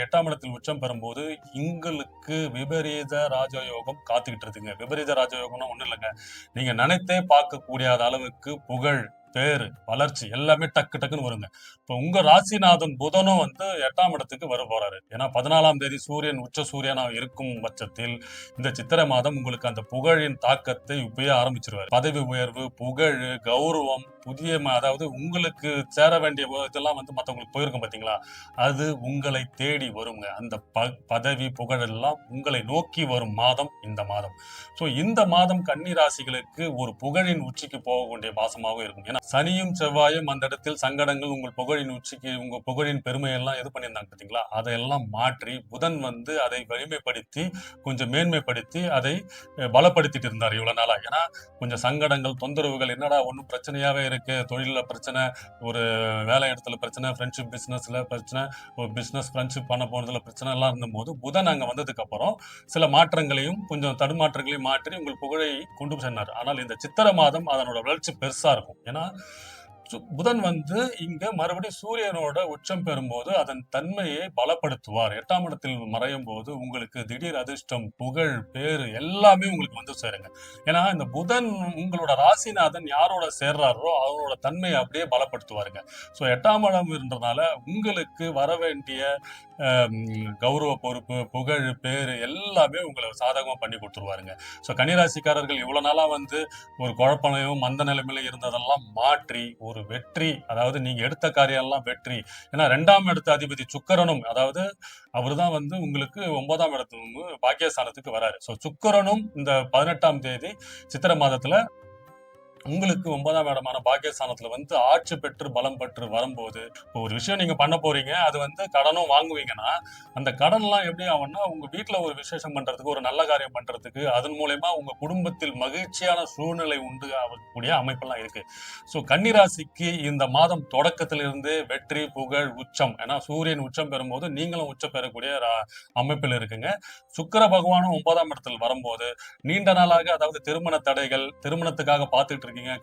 8ஆம் இடத்தில் உச்சம் பெறும்போது உங்களுக்கு விபரீத ராஜயோகம் காத்துக்கிட்டு இருக்குங்க. விபரீத ராஜயோகம்னா ஒண்ணும் இல்லைங்க, நீங்க நினைத்தே பார்க்கக்கூடிய அளவுக்கு புகழ், பேரு, வளர்ச்சி எல்லாமே டக்குன்னு வருங்க. இப்ப உங்க ராசிநாதன் புதனும் 8ஆம் இடத்துக்கு வர போறாரு. ஏன்னா 14ஆம் தேதி சூரியன் உச்ச சூரியனா இருக்கும் பட்சத்தில் இந்த சித்திரை மாதம் உங்களுக்கு அந்த புகழின் தாக்கத்தை இப்பயே ஆரம்பிச்சிருவாரு. பதவி உயர்வு, புகழ், கௌரவம், புதிய அதாவது உங்களுக்கு சேர வேண்டிய இதெல்லாம் மற்றவங்களுக்கு போயிருக்கும் பாத்தீங்களா, அது உங்களை தேடி வருங்க. அந்த பதவி புகழ் எல்லாம் உங்களை நோக்கி வரும் மாதம் இந்த மாதம். சோ இந்த மாதம் கன்னி ராசிகளுக்கு ஒரு புகழின் உச்சிக்கு போக வேண்டிய மாசமாகவும் இருக்கும். ஏன்னா சனியும் செவ்வாயும் அந்த இடத்தில் சங்கடங்கள், உங்கள் புகழின் உச்சிக்கு, உங்க புகழின் பெருமையெல்லாம் இது பண்ணியிருந்தாங்க பார்த்தீங்களா, அதையெல்லாம் மாற்றி புதன் வந்து அதை வலிமைப்படுத்தி கொஞ்சம் மேன்மைப்படுத்தி அதை பலப்படுத்திட்டு இருந்தார் இவ்வளவு நாளா. ஏன்னா கொஞ்சம் சங்கடங்கள், தொந்தரவுகள், என்னடா ஒன்றும் பிரச்சனையாவே இருக்கு, தொழிலில் பிரச்சனை, ஒரு வேலை இடத்துல பிரச்சனை, ஃப்ரெண்ட்ஷிப் பிஸ்னஸ்ல பிரச்சனை, ஒரு பிஸ்னஸ் ஃப்ரெண்ட்ஷிப் பண்ண போனதுல பிரச்சனை எல்லாம் இருந்தபோது புதன் அங்கே வந்ததுக்கு அப்புறம் சில மாற்றங்களையும் கொஞ்சம் தடுமாற்றங்களையும் மாற்றி உங்கள் புகழை கொண்டு சென்றார். ஆனால் இந்த சித்திரை மாதம் அதனோட வளர்ச்சி பெருசா இருக்கும். ஏன்னா புதன் வந்து இங்க மறுபடியும் சூரியனோட உச்சம் பெறும்போது அதன் தன்மையை பலப்படுத்துவார். 8ஆம் இடத்தில் மறையும் போது உங்களுக்கு திடீர் அதிர்ஷ்டம், புகழ், பேரு எல்லாமே உங்களுக்கு வந்து சேருங்க. ஏன்னா இந்த புதன் உங்களோட ராசிநாதன் யாரோட சேர்றாரோ அவரோட தன்மையை அப்படியே பலப்படுத்துவாருங்க. ஸோ 8ஆம் இடம் இருந்ததுனால உங்களுக்கு வர வேண்டிய கௌரவ பொறுப்பு, புகழ், பேரு எல்லாமே உங்களை சாதகமா பண்ணி கொடுத்துருவாருங்க. ஸோ கன்னிராசிக்காரர்கள் இவ்வளவு நாளா வந்து ஒரு குழப்பனையும் மந்த நிலைமையில இருந்ததெல்லாம் மாற்றி ஒரு வெற்றி, அதாவது நீங்க எடுத்த காரியம் எல்லாம் வெற்றி. ஏன்னா 2ஆம் இடத்து அதிபதி சுக்கிரனும், அதாவது அவர்தான் வந்து உங்களுக்கு 9ஆம் இடத்து பாக்கியஸ்தானத்துக்கு வராரு. ஸோ சுக்கிரனும் இந்த 18ஆம் தேதி சித்திரை மாதத்துல உங்களுக்கு 9ஆம் இடமான பாக்கியஸ்தானத்துல வந்து ஆட்சி பெற்று பலம் பெற்று வரும்போது, இப்போ ஒரு விஷயம் நீங்க பண்ண போறீங்க, அது வந்து கடனும் வாங்குவீங்கன்னா அந்த கடன் எல்லாம் எப்படி ஆகும்னா உங்க வீட்டுல ஒரு விசேஷம் பண்றதுக்கு, ஒரு நல்ல காரியம் பண்றதுக்கு, அதன் மூலயமா உங்க குடும்பத்தில் மகிழ்ச்சியான சூழ்நிலை உண்டு ஆகக்கூடிய அமைப்பெல்லாம் இருக்கு. ஸோ கன்னிராசிக்கு இந்த மாதம் தொடக்கத்திலிருந்து வெற்றி, புகழ், உச்சம். ஏன்னா சூரியன் உச்சம் பெறும்போது நீங்களும் உச்சம் பெறக்கூடிய அமைப்பில் இருக்குங்க. சுக்கிர பகவானும் 9ஆம் இடத்தில் வரும்போது நீண்ட நாளாக, அதாவது திருமண தடைகள், திருமணத்துக்காக பார்த்துட்டு இருக்கீங்க,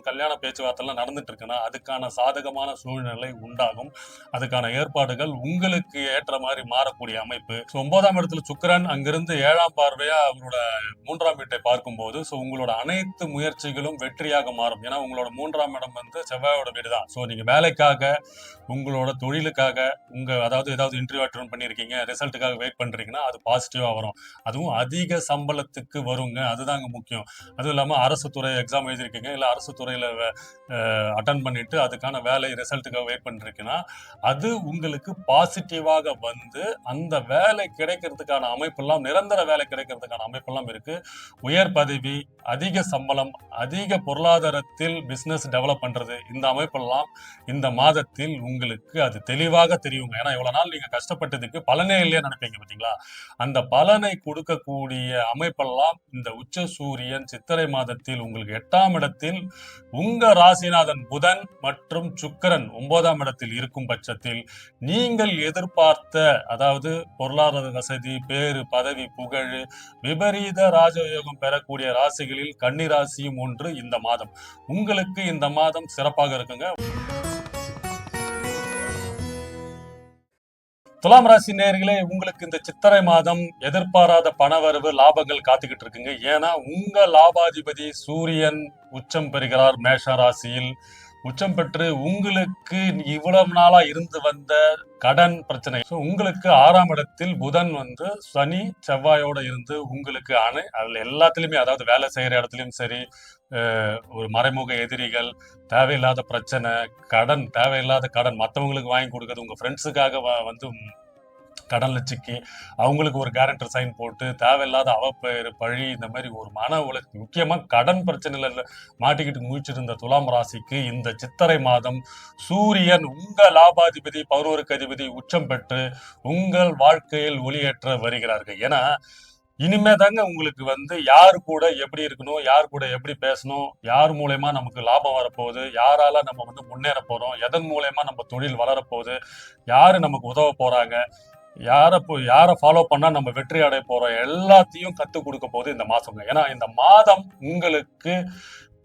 கல்யாண பேச்சுவார்த்தைலாம் நடந்துட்டு இருக்குன்னா அதுக்கான சாதகமான சூழ்நிலை உண்டாகும். அதுக்கான ஏற்பாடுகள் உங்களுக்கு ஏற்ற மாதிரி மாறக்கூடிய அமைப்பு. 9ஆம் இடத்துல சுக்கிரன் அங்கிருந்து 7ஆம் பார்வையா அவரோட 3ஆம் வீட்டை பார்க்கும்போது உங்களோட அனைத்து முயற்சிகளும் வெற்றியாக மாறும். ஏன்னா உங்களோட 3ஆம் இடம் வந்து செவ்வாயோட வீடு தான். ஸோ நீங்க வேலைக்காக, உங்களோட தொழிலுக்காக, அதாவது ஏதாவது இன்டர்வியூ அட்டெண்ட் பண்ணியிருக்கீங்க, ரிசல்ட்டுக்காக வெயிட் பண்றீங்கன்னா அது பாசிட்டிவா வரும். அதுவும் அதிக சம்பளத்துக்கு வருங்க. அதுதாங்க முக்கியம். அதுவும் இல்லாம அரசு துறை எக்ஸாம் எழுதிருக்கீங்க, இல்ல அரசு துறையில அட்டன் பண்ணிட்டு அதுக்கான வேலை ரிசல்ட்டுக்காக வெயிட் பண்ணிருக்கீங்கன்னா அது உங்களுக்கு பாசிட்டிவாக வந்து அந்த வேலை கிடைக்கிறதுக்கான அமைப்பெல்லாம், நிரந்தர வேலை கிடைக்கிறதுக்கான அமைப்பெல்லாம் இருக்கு. உயர் பதவி, அதிக சம்பளம், அதிக பொருளாதாரத்தில் பிசினஸ் டெவலப் பண்றது, இந்த அமைப்பெல்லாம் இந்த மாதத்தில் உங்களுக்கு அது தெளிவாக தெரியுங்க. ஏன்னா இவ்வளவு நாள் நீங்க கஷ்டப்பட்டதுக்கு பலனே இல்லையா நினைப்பீங்க பார்த்தீங்களா, அந்த பலனை கொடுக்கக்கூடிய அமைப்பெல்லாம் இந்த உச்ச சூரியன் சித்திரை மாதத்தில் உங்களுக்கு 8ஆம் இடத்தில் உங்க ராசிநாதன் புதன் மற்றும் சுக்கிரன் 9ஆம் இடத்தில் இருக்கும் பட்சத்தில் நீங்கள் எதிர்பார்த்த, அதாவது பொருளாதார வசதி, பேரு, பதவி, புகழ், விபரீத ராஜயோகம் பெறக்கூடிய ராசிகளில் கன்னி ராசியும் ஒன்று. இந்த மாதம் உங்களுக்கு இந்த மாதம் சிறப்பாக இருக்குங்க. துலாம் ராசி நேயர்களே, உங்களுக்கு இந்த சித்திரை மாதம் எதிர்பாராத பணவரவு, லாபங்கள் காத்துக்கிட்டு இருக்குங்க. ஏன்னா உங்க லாபாதிபதி சூரியன் உச்சம் பெறுகிறார் மேஷ ராசியில். உச்சம் பெற்று உங்களுக்கு இவ்வளவு நாளா இருந்து வந்த கடன் பிரச்சனை, உங்களுக்கு 6ஆம் இடத்தில் புதன் வந்து சனி செவ்வாயோட இருந்து உங்களுக்கு அதுல எல்லாத்துலயுமே, அதாவது வேலை செய்யற இடத்துலயும் சரி, ஒரு மறைமுக எதிரிகள், தேவையில்லாத பிரச்சனை, கடன், தேவையில்லாத கடன் மற்றவங்களுக்கு வாங்கி கொடுக்கறது, உங்க ஃப்ரெண்ட்ஸுக்காக வந்து கடன்ல சிக்கி அவங்களுக்கு ஒரு கேரண்டர் சைன் போட்டு தேவையில்லாத அவப்பெயர், பழி, இந்த மாதிரி ஒரு மன உளைச்சல், முக்கியமா கடன் பிரச்சனையில மாட்டிக்கிட்டு முழிச்சிருந்த துலாம் ராசிக்கு இந்த சித்திரை மாதம் சூரியன் உங்க லாபாதிபதி, பௌர்வருக்கு அதிபதி உச்சம் பெற்று உங்கள் வாழ்க்கையில் ஒளியேற்ற வருகிறார்கள். ஏன்னா இனிமே தாங்க உங்களுக்கு வந்து யாரு கூட எப்படி இருக்கணும், யார் கூட எப்படி பேசணும், யார் மூலயமா நமக்கு லாபம் வரப்போகுது, யாரால நம்ம வந்து முன்னேற போறோம், எதன் மூலயமா நம்ம தொழில் வளரப்போகுது, யாரு நமக்கு உதவ போறாங்க, யாரை ஃபாலோ பண்ணா நம்ம வெற்றி அடைய போறோம், எல்லாத்தையும் கத்துக் கொடுக்க போகுது இந்த மாசங்க. ஏன்னா இந்த மாதம் உங்களுக்கு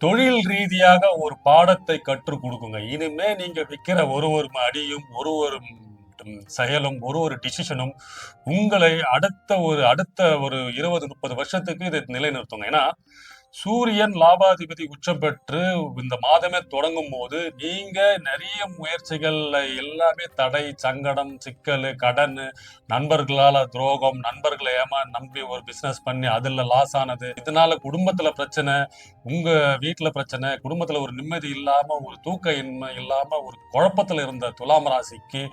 தொழில் ரீதியாக ஒரு பாடத்தை கற்றுக் கொடுக்குங்க. இனிமே நீங்க வைக்கிற ஒரு அடியும், ஒரு செயலும், ஒரு டிசிஷனும் உங்களை அடுத்த ஒரு 20-30 வருஷத்துக்கு இதை நிலைநிறுத்துங்க. ஏன்னா சூரியன் லாபாதிபதி உச்சம் பெற்று இந்த மாதமே தொடங்கும் போது நீங்க நிறைய முயற்சிகள்ல எல்லாமே தடை, சங்கடம், சிக்கல், கடன், நண்பர்களால துரோகம், நண்பர்களை நம்பி ஒரு பிசினஸ் பண்ணி அதுல லாஸ் ஆனது, இதனால குடும்பத்துல பிரச்சனை, உங்க வீட்டுல பிரச்சனை, குடும்பத்துல ஒரு நிம்மதி இல்லாம, ஒரு தூக்க இன்மை இல்லாம, ஒரு குழப்பத்துல இருந்த துலாம் ராசிக்கு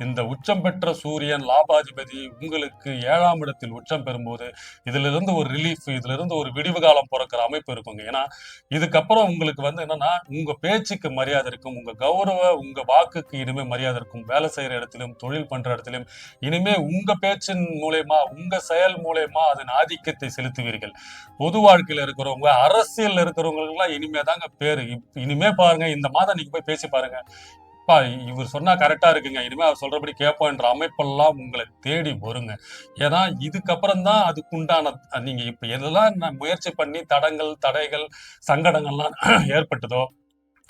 இந்த உச்சம் பெற்ற சூரியன் லாபாதிபதி உங்களுக்கு 7ஆம் இடத்தில் உச்சம் பெறும்போது இதுல இருந்து ஒரு ரிலீஃப், இதுல இருந்து ஒரு விடிவு காலம் பிறக்கிற அமைப்பு இருக்குங்க. ஏன்னா இதுக்கப்புறம் உங்களுக்கு வந்து என்னன்னா உங்க பேச்சுக்கு மரியாதை இருக்கும், உங்க வாக்குக்கு இனிமே மரியாதை இருக்கும். வேலை செய்யற இடத்திலும் தொழில் பண்ற இடத்திலும் இனிமே உங்க பேச்சின் மூலயமா உங்க செயல் மூலயமா அதன் ஆதிக்கத்தை செலுத்துவீர்கள். பொது வாழ்க்கையில இருக்கிறவங்க அரசியல் இருக்கிறவங்களுக்கு எல்லாம் இனிமே தாங்க பேரு. இனிமே பாருங்க, இந்த மாதம் நீங்க போய் பேசி பாருங்க, பா இவர் சொன்னா கரெக்டா இருக்குங்க, இனிமே அவர் சொல்றபடி கேட்போம் என்ற அமைப்பெல்லாம் உங்களை தேடி வருங்க. ஏன்னா இதுக்கப்புறம் தான் அதுக்குண்டான நீங்க இப்ப எதெல்லாம் முயற்சி பண்ணி தடைகள் சங்கடங்கள்லாம் ஏற்பட்டதோ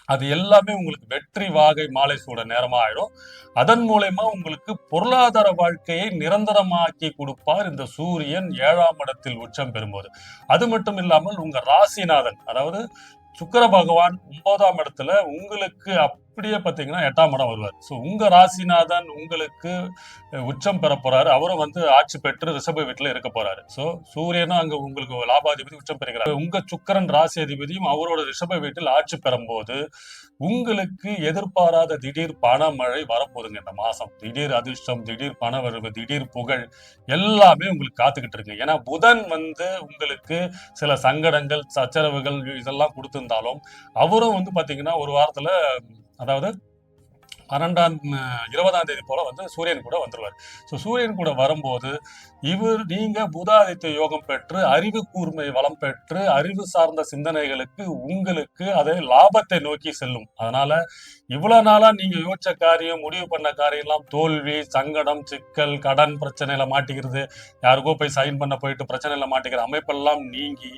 அது எல்லாமே உங்களுக்கு வெற்றி வாகை மாலை சூட நேரமா ஆயிடும். அதன் மூலயமா உங்களுக்கு பொருளாதார வாழ்க்கையை நிரந்தரமாக்கி கொடுப்பார் இந்த சூரியன் 7ஆம் இடத்தில் உச்சம் பெறும்போது. அது மட்டும் இல்லாமல் உங்க ராசிநாதன், அதாவது சுக்கிர பகவான் 9ஆம் இடத்துல உங்களுக்கு அப்படியே பாத்தீங்கன்னா 8ஆம் இடம் வருவார். சோ உங்க ராசிநாதன் உங்களுக்கு உச்சம் பெற போறாரு. அவரும் வந்து ஆட்சி பெற்று ரிஷப வீட்டுல இருக்க போறாரு. சோ சூரியனும் அங்க உங்களுக்கு லாபாதிபதி உச்சம் பெறுகிறார். உங்க சுக்கிரன் ராசி அதிபதியும் அவரோட ரிஷப வீட்டில் ஆட்சி பெறும் போது உங்களுக்கு எதிர்பாராத திடீர் பணமழை வரப்போகுதுங்க இந்த மாசம். திடீர் அதிர்ஷ்டம், திடீர் பண வரவு, திடீர் புகழ் எல்லாமே உங்களுக்கு காத்துக்கிட்டு இருக்கு. ஏன்னா புதன் வந்து உங்களுக்கு சில சங்கடங்கள் சச்சரவுகள் இதெல்லாம் கொடுத்திருந்தாலும் அவரும் வந்து பாத்தீங்கன்னா ஒரு வாரத்துல, அதாவது 20ஆம் தேதி போல வந்து சூரியன் கூட வந்துருவார். ஸோ சூரியன் கூட வரும்போது நீங்க புதாதித்ய யோகம் பெற்று அறிவு கூர்மை வளம் பெற்று அறிவு சார்ந்த சிந்தனைகளுக்கு உங்களுக்கு அதை லாபத்தை நோக்கி செல்லும். அதனால இவ்வளவு நாளா நீங்க யோசிச்ச காரியம் முடிவு பண்ண காரியம் எல்லாம் தோல்வி, சங்கடம், சிக்கல், கடன் பிரச்சனையில மாட்டிக்கிறது, யாருக்கோ போய் சைன் பண்ண போயிட்டு பிரச்சனையில மாட்டிக்கிற அமைப்பெல்லாம் நீங்கி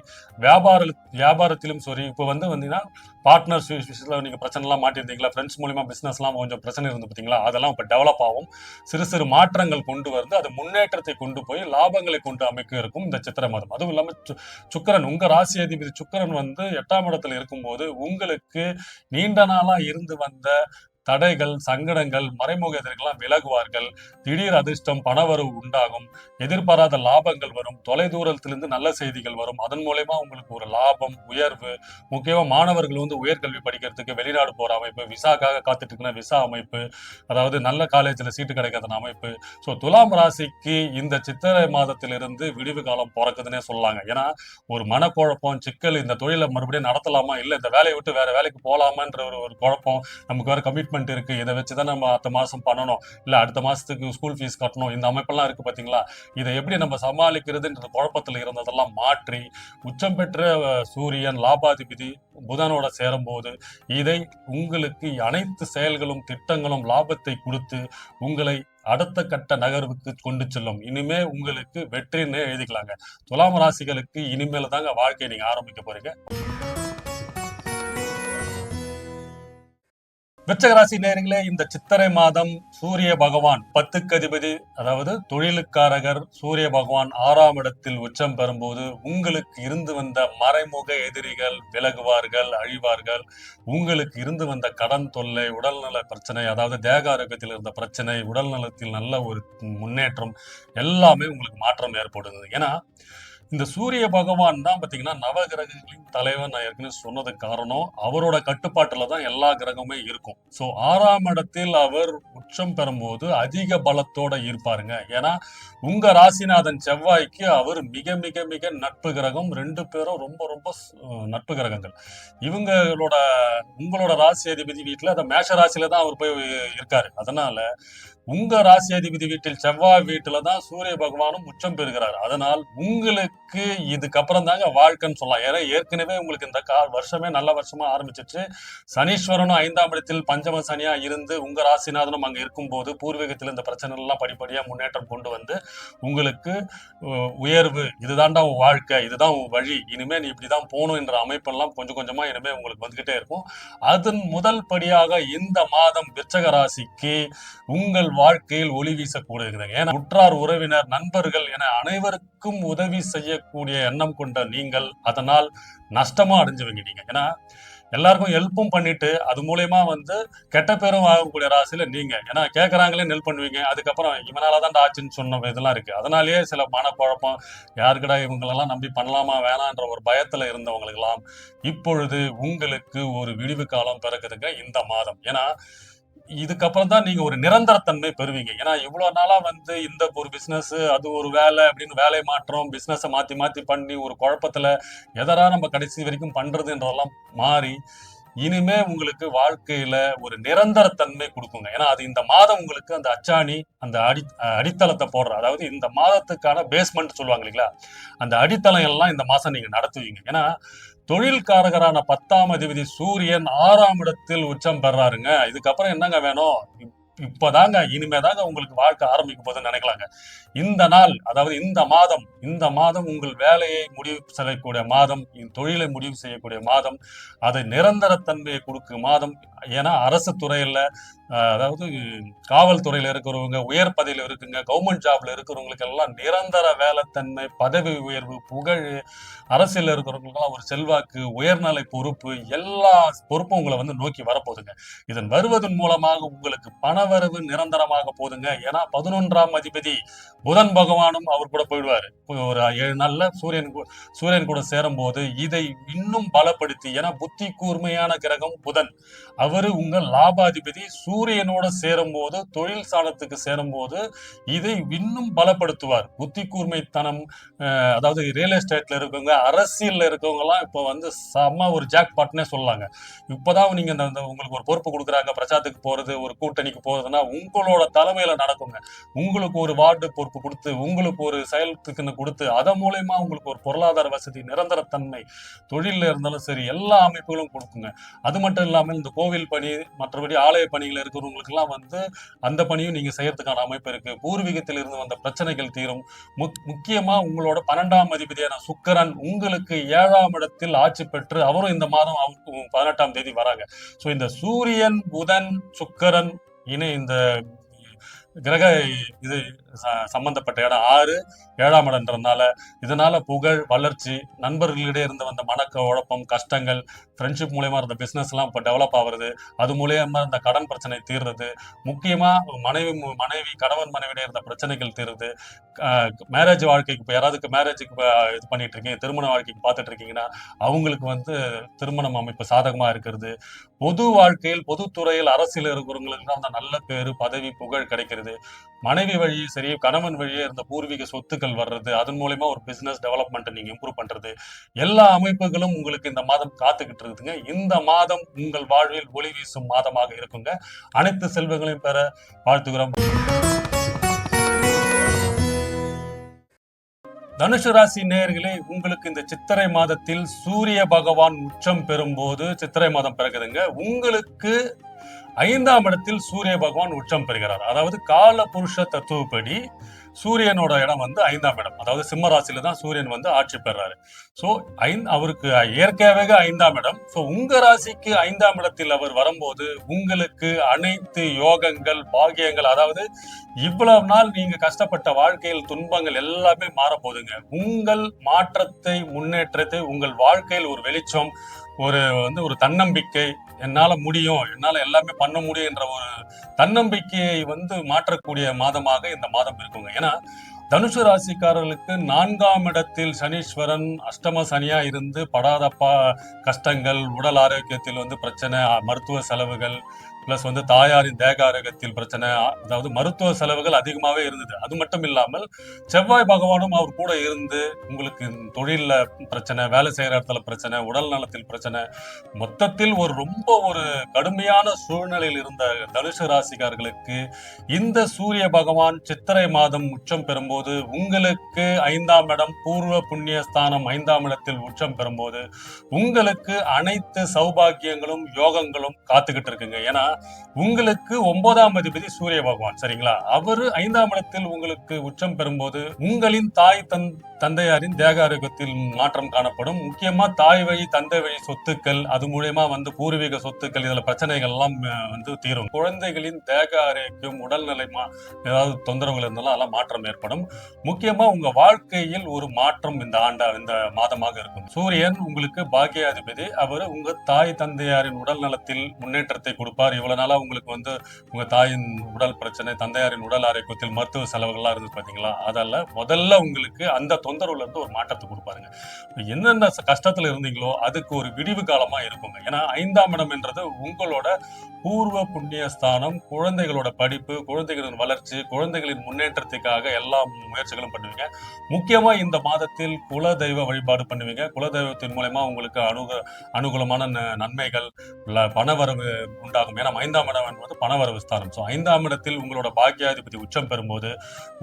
வியாபாரத்திலும் சரி, இப்போ வந்து வந்தீங்கன்னா பார்ட்னர்ஸ் விஷயத்துல நீங்க பிரச்சனை எல்லாம் மாட்டிருந்தீங்களா, ஃப்ரெண்ட்ஸ் மூலியமா பிசினஸ் எல்லாம் கொஞ்சம் பிரச்சனை இருந்து பார்த்தீங்களா, அதெல்லாம் இப்ப டெவலப் ஆகும். சிறு சிறு மாற்றங்கள் கொண்டு வந்து அது முன்னேற்றத்தை கொண்டு போய் லாபங்களை கொண்டு அமைக்க இருக்கும் இந்த சித்திரை மாதம். அதுவும் இல்லாம சுக்கிரன் உங்க ராசி அதிபதி சுக்கிரன் வந்து 8ஆம் இடத்துல இருக்கும்போது உங்களுக்கு நீண்ட நாளா இருந்து வந்த தடைகள் சங்கடங்கள் மறைமுக எதிரிகள்லாம் விலகுவார்கள். திடீர் அதிர்ஷ்டம் பணவரவு உண்டாகும். எதிர்பாராத லாபங்கள் வரும். தொலை தூரத்திலிருந்து நல்ல செய்திகள் வரும். அதன் மூலயமா உங்களுக்கு ஒரு லாபம் உயர்வு. முக்கியமா மாணவர்கள் வந்து உயர்கல்வி படிக்கிறதுக்கு வெளிநாடு போற அமைப்பு, விசாக்காக காத்துட்டு இருக்கிற விசா அமைப்பு, அதாவது நல்ல காலேஜ்ல சீட்டு கிடைக்காத அமைப்பு. ஸோ துலாம் ராசிக்கு இந்த சித்திரை மாதத்திலிருந்து விடிவு காலம் பிறக்குதுன்னே சொல்லலாங்க. ஏன்னா ஒரு மனக்குழப்பம் சிக்கல், இந்த தொழிலை மறுபடியும் நடத்தலாமா இல்ல இந்த வேலையை விட்டு வேற வேலைக்கு போலாமான்ற ஒரு குழப்பம், நமக்கு வேற கமிட்மெண்ட் இருக்கு, இதை வச்சுதான் நம்ம அடுத்த மாசம் பண்ணணும், இல்ல அடுத்த மாசத்துக்கு ஸ்கூல் ஃபீஸ் கட்டணும், இந்த அமைப்பெல்லாம் இருக்கு பாத்தீங்களா, இதை எப்படி நம்ம சமாளிக்கிறதுன்ற குழப்பத்துல இருந்ததெல்லாம் மாற்றி உச்சம் பெற்ற சூரியன் லாபாதிபதி புதனோட சேரும் போது இதை உங்களுக்கு அனைத்து செயல்களும் திட்டங்களும் லாபத்தை கொடுத்து உங்களை அடுத்த கட்ட நகர்வுக்கு கொண்டு செல்லும். இனிமே உங்களுக்கு வெற்றின்னு எழுதிக்கலாங்க. துலாம் ராசிகளுக்கு இனிமேல தாங்க வாழ்க்கையை நீங்க ஆரம்பிக்க போறீங்க. விருச்சிக ராசி நேயர்களே, இந்த சித்திரை மாதம் சூரிய பகவான் 10க்கு அதிபதி, அதாவது தொழிலுக்காரகர் சூரிய பகவான் 6ஆம் இடத்தில் உச்சம் பெறும்போது உங்களுக்கு இருந்து வந்த மறைமுக எதிரிகள் விலகுவார்கள், அழிவார்கள். உங்களுக்கு இருந்து வந்த கடன் தொல்லை, உடல்நல பிரச்சனை, அதாவது தேக ஆரோக்கியத்தில் இருந்த பிரச்சனை, உடல் நலத்தில் நல்ல ஒரு முன்னேற்றம் எல்லாமே உங்களுக்கு மாற்றம் ஏற்படுது. ஏன்னா இந்த சூரிய பகவான் தான் பாத்தீங்கன்னா நவ கிரகங்களின் தலைவன். நான் ஏற்கனவே சொன்னது காரணம் அவரோட கட்டுப்பாட்டுல தான் எல்லா கிரகமே இருக்கும். சோ 6ஆம் இடத்தில் அவர் உச்சம் பெறும்போது அதிக பலத்தோட இருப்பாருங்க. ஏன்னா உங்க ராசிநாதன் செவ்வாய்க்கு அவர் மிக மிக மிக நட்பு கிரகம். 2 பேரும் ரொம்ப ரொம்ப நட்பு கிரகங்கள். உங்களோட ராசி அதிபதி வீட்டுல அந்த மேஷ ராசியில தான் அவர் போய் இருக்காரு. அதனால உங்க ராசி அதிபதி வீட்டில் செவ்வாய் வீட்டுல தான் சூரிய பகவானும் உச்சம் பெறுகிறார். அதனால் உங்களுக்கு இதுக்கப்புறம் தாங்க வாழ்க்கைன்னு சொல்லலாம். ஏன்னா ஏற்கனவே உங்களுக்கு இந்த வருஷமே நல்ல வருஷமா ஆரம்பிச்சிச்சு. சனீஸ்வரனும் 5ஆம் இடத்தில் பஞ்சம சனியா இருந்து உங்க ராசிநாதனும் அங்க இருக்கும் போது பூர்வீகத்தில் இந்த பிரச்சனை எல்லாம் படிப்படியா முன்னேற்றம் கொண்டு வந்து உங்களுக்கு உயர்வு, இதுதான்டா உன் வாழ்க்கை, இதுதான் உன் வழி, இனிமே நீ இப்படிதான் போகணும் என்ற அமைப்பெல்லாம் கொஞ்சம் கொஞ்சமா இனிமே உங்களுக்கு வந்துகிட்டே இருக்கும். அதன் முதல் படியாக இந்த மாதம் விருச்சிக ராசிக்கு உங்கள் வாழ்க்கையில் ஒளி வீசக்கூடியது. ஏன்னா உற்றார் உறவினர் நண்பர்கள் என அனைவருக்கும் உதவி செய்யக்கூடிய எண்ணம் கொண்ட நீங்கள் அதனால் நஷ்டமா அடைஞ்சுவீங்க நீங்க. ஏன்னா எல்லாருக்கும் ஹெல்ப்பும் பண்ணிட்டு அது மூலயமா வந்து கெட்ட பேரும் ஆகக்கூடிய ராசியில நீங்க. ஏன்னா கேட்கறாங்களே நெல் பண்ணுவீங்க, அதுக்கப்புறம் இவனாலதான் ஆச்சுன்னு சொன்ன இதெல்லாம் இருக்கு. அதனாலேயே சில மனக்குழப்பம், யாருக்கடா இவங்களெல்லாம் நம்பி பண்ணலாமா வேணான்ற ஒரு பயத்துல இருந்தவங்களுக்கு எல்லாம் இப்பொழுது உங்களுக்கு ஒரு விடிவு காலம் பிறகுதுங்க இந்த மாதம். ஏன்னா இதுக்கப்புறம் தான் நீங்க ஒரு நிரந்தரத்தன்மை பெறுவீங்க. ஏன்னா இவ்வளவு நாளா வந்து இந்த ஒரு பிசினஸ், அது ஒரு வேலை அப்படின்னு வேலை மாற்றம், பிசினஸ மாத்தி மாத்தி பண்ணி ஒரு குழப்பத்துல எதடா நம்ம கடைசி வரைக்கும் பண்றதுன்றதெல்லாம் மாறி, இனிமே உங்களுக்கு வாழ்க்கையில ஒரு நிரந்தரத்தன்மை கொடுக்குங்க. ஏன்னா அது இந்த மாதம் உங்களுக்கு அந்த அச்சாணி, அந்த அடித்தளத்தை போடுற, அதாவது இந்த மாதத்துக்கான பேஸ்மெண்ட் சொல்லுவாங்க இல்லைங்களா, அந்த அடித்தளம் எல்லாம் இந்த மாசம் நீங்க நடத்துவீங்க. ஏன்னா தொழில்காரகரான 10ஆம் அதிபதி சூரியன் 6ஆம் இடத்தில் உச்சம் பெறாருங்க. இதுக்கப்புறம் என்னங்க வேணும்? இப்பதாங்க இனிமேதாங்க உங்களுக்கு வாழ்க்கை ஆரம்பிக்க போதுன்னு நினைக்கலாங்க. இந்த நாள், அதாவது இந்த மாதம் உங்கள் வேலையை முடிவு செய்யக்கூடிய மாதம், தொழிலை முடிவு செய்யக்கூடிய மாதம், அது நிரந்தரத்தன்மையை கொடுக்கும் மாதம். ஏன்னா அரசு துறையில, அதாவது காவல்துறையில இருக்கிறவங்க, உயர் பதவியில இருக்குங்க, கவர்மெண்ட் ஜாப்ல இருக்கிறவங்களுக்கு எல்லாம் நிரந்தர வேலைத்தன்மை, பதவி உயர்வு, புகழ், அரசியல் இருக்கிறவங்களுக்கெல்லாம் ஒரு செல்வாக்கு, உயர்நிலை பொறுப்பு, எல்லா பொறுப்பும் உங்களை வந்து நோக்கி வரப்போகுதுங்க. இதன் வருவதன் மூலமாக உங்களுக்கு பணவரவு நிரந்தரமாக போதுங்க. ஏன்னா 11ஆம் அதிபதி புதன் பகவானும் அவர் கூட போயிடுவாரு. ஒரு 7 நாள்ல சூரியன் கூட சேரும் போது இதை இன்னும் பலப்படுத்தி, ஏன்னா புத்தி கூர்மையான கிரகம் புதன், அவரு உங்க லாபாதிபதி சூரியனோட சேரும் போது, தொழில் சாணத்துக்கு சேரும் போது இதை இன்னும் பலப்படுத்துவார். புத்தி கூர்மைத்தனம், அதாவது ரியல் எஸ்டேட்ல இருக்கவங்க, அரசியல்ல இருக்கவங்க எல்லாம் இப்ப வந்து செம்ம ஒரு ஜாக் பாட்னே சொல்லலாங்க. இப்பதான் நீங்க உங்களுக்கு ஒரு பொறுப்பு கொடுக்குறாங்க, பிரச்சாரத்துக்கு போறது, ஒரு கூட்டணிக்கு போறதுன்னா உங்களோட தலைமையில நடக்குங்க. உங்களுக்கு ஒரு வார்டு பொறுப்பு கொடுத்து, உங்களுக்கு ஒரு செயல்திறனை கொடுத்து, அதன் மூலயமா உங்களுக்கு ஒரு பொருளாதார வசதி, நிரந்தரத்தன்மை, தொழில இருந்தாலும் சரி, எல்லா அமைப்புகளும் கொடுக்குங்க. அது மட்டும் இல்லாமல் இந்த கோவில் பணி, மற்றபடி ஆலய பணிகள் இருக்கிறவங்களுக்கு எல்லாம் வந்து அந்த பணியும் நீங்க செய்யறதுக்கான அமைப்பு இருக்கு. பூர்வீகத்தில் இருந்து வந்த பிரச்சனைகள் தீரும். முக்கியமா உங்களோட 12ஆம் அதிபதியான சுக்கிரன் உங்களுக்கு 7ஆம் இடத்தில் ஆட்சி பெற்று, அவரும் இந்த மாதம் 18ஆம் தேதி வராங்க. சோ இந்த சூரியன், புதன், சுக்கிரன் இந்த கிரக இது சம்பந்தப்பட்ட இடம் 6 7ஆம் இடம்ன்றதுனால, இதனால புகழ், வளர்ச்சி, நண்பர்களிடையே இருந்து வந்த குழப்பம், கஷ்டங்கள், ஃப்ரெண்ட்ஷிப் மூலியமா இருந்த பிசினஸ் எல்லாம் இப்ப டெவலப் ஆகுறது, அது மூலியமா இருந்த கடன் பிரச்சனை தீர்றது, முக்கியமா மனைவி கணவன் மனைவிடையே இருந்த பிரச்சனைகள் தீருது, மேரேஜ் வாழ்க்கைக்கு இப்ப யாராவதுக்கு மேரேஜுக்கு இது பண்ணிட்டு இருக்கீங்க, திருமண வாழ்க்கைக்கு பார்த்துட்டு இருக்கீங்கன்னா அவங்களுக்கு வந்து திருமணம் அமைப்பு சாதகமா இருக்கிறது, பொது வாழ்க்கையில் பொதுத்துறையில் அரசியல் இருக்கிறவங்களுக்கு தான் அந்த நல்ல பேரு, பதவி, புகழ் கிடைக்கிறது, மனைவி வழியே சரி, கணவன் வழியே இருந்த பூர்வீக சொத்துக்கள் வர்றது, அதன் மூலமா ஒரு பிசினஸ் டெவலப்மெண்ட் நீங்க இம்ப்ரூவ் பண்றது, எல்லா அமைப்புகளும் உங்களுக்கு இந்த மாதம் காத்துக்கிட்டு இருக்குதுங்க. இந்த மாதம் உங்கள் வாழ்வில் ஒளி வீசும் மாதமாக இருக்குங்க. அனைத்து செல்வங்களையும் பெற வாழ்த்துகிறோம். தனுசு ராசி நேயர்களே, உங்களுக்கு இந்த சித்திரை மாதத்தில் சூரிய பகவான் உச்சம் பெறும்போது, சித்திரை மாதம் பிறகுதுங்க, உங்களுக்கு 5ஆம் இடத்தில் சூரிய பகவான் உச்சம் பெறுகிறார். அதாவது கால புருஷ தத்துவப்படி சூரியனோட இடம் வந்து 5ஆம் இடம், அதாவது சிம்ம ராசியில தான் சூரியன் வந்து ஆட்சி பெறாரு. சோ அவருக்கு இயற்கையாவே 5ஆம் இடம். சோ உங்க ராசிக்கு 5ஆம் இடத்தில் அவர் வரும்போது உங்களுக்கு அனைத்து யோகங்கள், பாகியங்கள், அதாவது இவ்வளவு நாள் நீங்க கஷ்டப்பட்ட வாழ்க்கையில் துன்பங்கள் எல்லாமே மாறப்போகுதுங்க. உங்கள் மாற்றத்தை, முன்னேற்றத்தை, உங்கள் வாழ்க்கையில் ஒரு வெளிச்சம், ஒரு தன்னம்பிக்கை, என்னால முடியும், என்னால எல்லாமே பண்ண முடியும் என்ற ஒரு தன்னம்பிக்கையை மாற்றக்கூடிய மாதமாக இந்த மாதம் இருக்குங்க. ஏன்னா தனுசு ராசிக்காரர்களுக்கு 4ஆம் இடத்தில் சனீஸ்வரன் அஷ்டம சனியா இருந்து படாத கஷ்டங்கள், உடல் ஆரோக்கியத்தில் பிரச்சனை, மருத்துவ செலவுகள், பிளஸ் தாயாரின் தேக ஆரோக்கியத்தில் பிரச்சனை, அதாவது மருத்துவ செலவுகள் அதிகமாவே இருந்தது. அது மட்டும் இல்லாமல் செவ்வாய் பகவானும் அவர் கூட இருந்து உங்களுக்கு தொழில்ல பிரச்சனை, வேலை செய்யற இடத்துல பிரச்சனை, உடல் நலத்தில் பிரச்சனை, மொத்தத்தில் ரொம்ப கடுமையான சூழ்நிலையில் இருந்த தனுசு ராசிக்காரர்களுக்கு இந்த சூரிய பகவான் சித்திரை மாதம் உச்சம் பெறும்போது உங்களுக்கு 5ஆம் இடம் பூர்வ புண்ணிய ஸ்தானம் 5ஆம் இடத்தில் உச்சம் பெறும்போது உங்களுக்கு அனைத்து சௌபாகியங்களும், யோகங்களும் காத்துக்கிட்டு இருக்குங்க. ஏன்னா உங்களுக்கு 9ஆம் அதிபதி சூரிய பகவான், சரிங்களா, அவரு 5ஆம் இடத்தில் உங்களுக்கு உச்சம் பெறும்போது உங்களின் தாய் தந்தையாரின் தேக ஆரோக்கியத்தில் மாற்றம் காணப்படும். முக்கியமா தாய் வழி, தந்தை வழி சொத்துக்கள், அது மூலயமா பூர்வீக சொத்துக்கள், இதுல பிரச்சனைகள் எல்லாம் தீரும். குழந்தைகளின் தேக ஆரோக்கியம், உடல்நிலை ஏதாவது தொந்தரவுகள் இருந்தாலும் அதெல்லாம் மாற்றம் ஏற்படும். முக்கியமா உங்க வாழ்க்கையில் ஒரு மாற்றம் இந்த மாதமாக இருக்கும். சூரியன் உங்களுக்கு பாக்கியாதிபதி, அவர் உங்க தாய் தந்தையாரின் உடல் நலத்தில் முன்னேற்றத்தை கொடுப்பார். இவ்வளவு நாளா உங்களுக்கு வந்து உங்க தாயின் உடல் பிரச்சனை, தந்தையாரின் உடல் ஆரோக்கியத்தில் மருத்துவ செலவுகள்லாம் இருந்தது பாத்தீங்களா, அதல்ல முதல்ல உங்களுக்கு அந்த தொந்தரவுல இருந்து ஒரு மாற்றத்தை கொடுப்பாருங்க. என்னென்ன கஷ்டத்துல இருந்தீங்களோ அதுக்கு ஒரு விடிவு காலமா இருக்குங்க. ஏன்னா 5ஆம் இடம் என்றது உங்களோட பூர்வ புண்ணிய ஸ்தானம். குழந்தைகளோட படிப்பு, குழந்தைகளின் வளர்ச்சி, குழந்தைகளின் முன்னேற்றத்துக்காக எல்லா முயற்சிகளும் பண்ணுவீங்க. முக்கியமா இந்த மாதத்தில் குல தெய்வ வழிபாடு பண்ணுவீங்க. குலதெய்வத்தின் மூலமா உங்களுக்கு அனுகூலமான நன்மைகள், பணவரவு உண்டாகும். ஏன்னா 5ஆம் இடம் என்பது பணவரவு ஸ்தானம். ஸோ 5ஆம் இடத்தில் உங்களோட பாக்கியாதிபதி உச்சம் பெறும்போது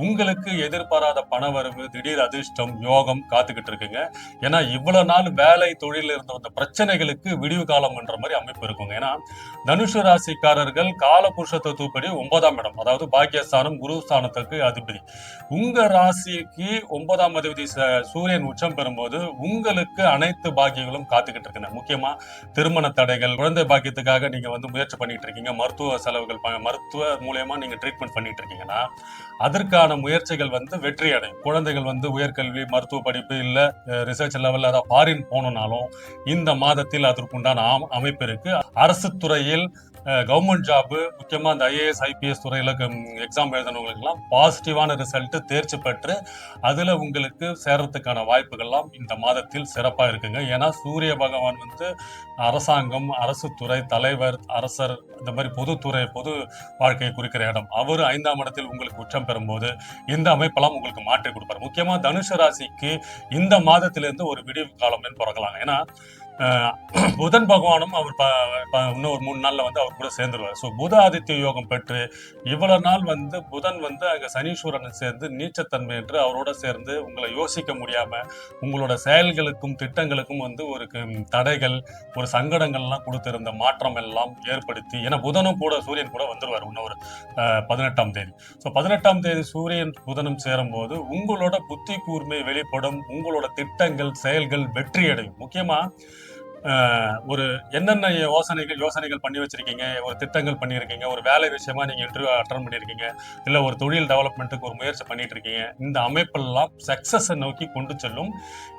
உங்களுக்கு எதிர்பாராத பணவரவு, திடீர் அதிர்ஷ்டம், யோகம் காத்துக்கிட்டு இருக்குங்க. ஏன்னா இவ்வளவு நாள் வேலை தொழில இருந்த வந்த பிரச்சனைகளுக்கு விடிவு காலம் என்ற மாதிரி அமைப்பு இருக்குங்க. ஏன்னா தனுஷு ராசிக்காரர்கள் காலபுருஷ தத்துவப்படி 9ஆம் இடம், அதாவது பாக்கியஸ்தானம், குரு ஸ்தானத்துக்கு அதிபதி. உங்க ராசிக்கு 9ஆம் அதிபதி சூரியன் உச்சம் பெறும்போது உங்களுக்கு அனைத்து பாக்கியங்களும் காத்துக்கிட்டு இருக்குங்க. முக்கியமா திருமண தடைகள், குழந்தை பாக்கியத்துக்காக நீங்க வந்து முயற்சி பண்ணிட்டு இருக்கீங்க, மருத்துவ செலவுகள், மருத்துவ மூலயமா நீங்க ட்ரீட்மெண்ட் பண்ணிட்டு இருக்கீங்கன்னா அதற்கான முயற்சிகள் வந்து வெற்றி அடையும். குழந்தைகள் வந்து உயர்கல்வி, மருத்துவ படிப்பு, இல்ல ரிசர்ச் லெவல்ல ஏதாவது ஃபாரின் போகணும்னாலும் இந்த மாதத்தில் அதற்குண்டான அமைப்பு இருக்கு. அரசு துறையில் கவர்மெண்ட் ஜாப், முக்கியமா அந்த ஐஏஎஸ் ஐபிஎஸ் துறையில எக்ஸாம் எழுதினவங்களுக்குலாம் பாசிட்டிவான ரிசல்ட் தேர்ச்சி பெற்று அதுல உங்களுக்கு சேர்றதுக்கான வாய்ப்புகள்லாம் இந்த மாதத்தில் சிறப்பா இருக்குங்க. ஏன்னா சூரிய பகவான் வந்து அரசாங்கம், அரசு துறை தலைவர், அரசர், இந்த மாதிரி பொதுத்துறை, பொது வாழ்க்கையை குறிக்கிற இடம். அவரு 5ஆம் இடத்தில் உங்களுக்கு உச்சம் பெறும்போது இந்த அமைப்பெல்லாம் உங்களுக்கு மாற்றி கொடுப்பாரு. முக்கியமா தனுஷு ராசிக்கு இந்த மாதத்திலிருந்து ஒரு விடிவு காலம்னு பிறக்கலாம். ஏன்னா புதன் பகவானும் அவர் இன்னும் ஒரு 3 நாள்ல வந்து அவர் கூட சேர்ந்துருவார். ஸோ புத ஆதித்ய யோகம் பெற்று இவ்வளவு நாள் வந்து புதன் வந்து அங்க சனீஸ்வரன் சேர்ந்து நீச்சத்தன்மை என்று அவரோட சேர்ந்து உங்களை யோசிக்க முடியாம உங்களோட செயல்களுக்கும் திட்டங்களுக்கும் வந்து ஒரு தடைகள், ஒரு சங்கடங்கள்லாம் கொடுத்திருந்த மாற்றம் எல்லாம் ஏற்படுத்தி, ஏன்னா புதனும் கூட சூரியன் கூட வந்துருவார் இன்னும் ஒரு 18ஆம் தேதி. ஸோ 18ஆம் தேதி சூரியன் புதனும் சேரும் போது உங்களோட புத்தி கூர்மை வெளிப்படும், உங்களோட திட்டங்கள், செயல்கள் வெற்றி அடையும். முக்கியமா ஒரு என்னென்ன யோசனைகள் பண்ணி வச்சிருக்கீங்க, ஒரு திட்டங்கள் பண்ணியிருக்கீங்க, ஒரு வேலை விஷயமா நீங்க இன்டர்வியூ அட்டன் பண்ணியிருக்கீங்க, இல்ல ஒரு தொழில் டெவலப்மெண்ட்டுக்கு ஒரு முயற்சி பண்ணிட்டு இருக்கீங்க, இந்த அமைப்பெல்லாம் சக்சஸ் நோக்கி கொண்டு செல்லும்.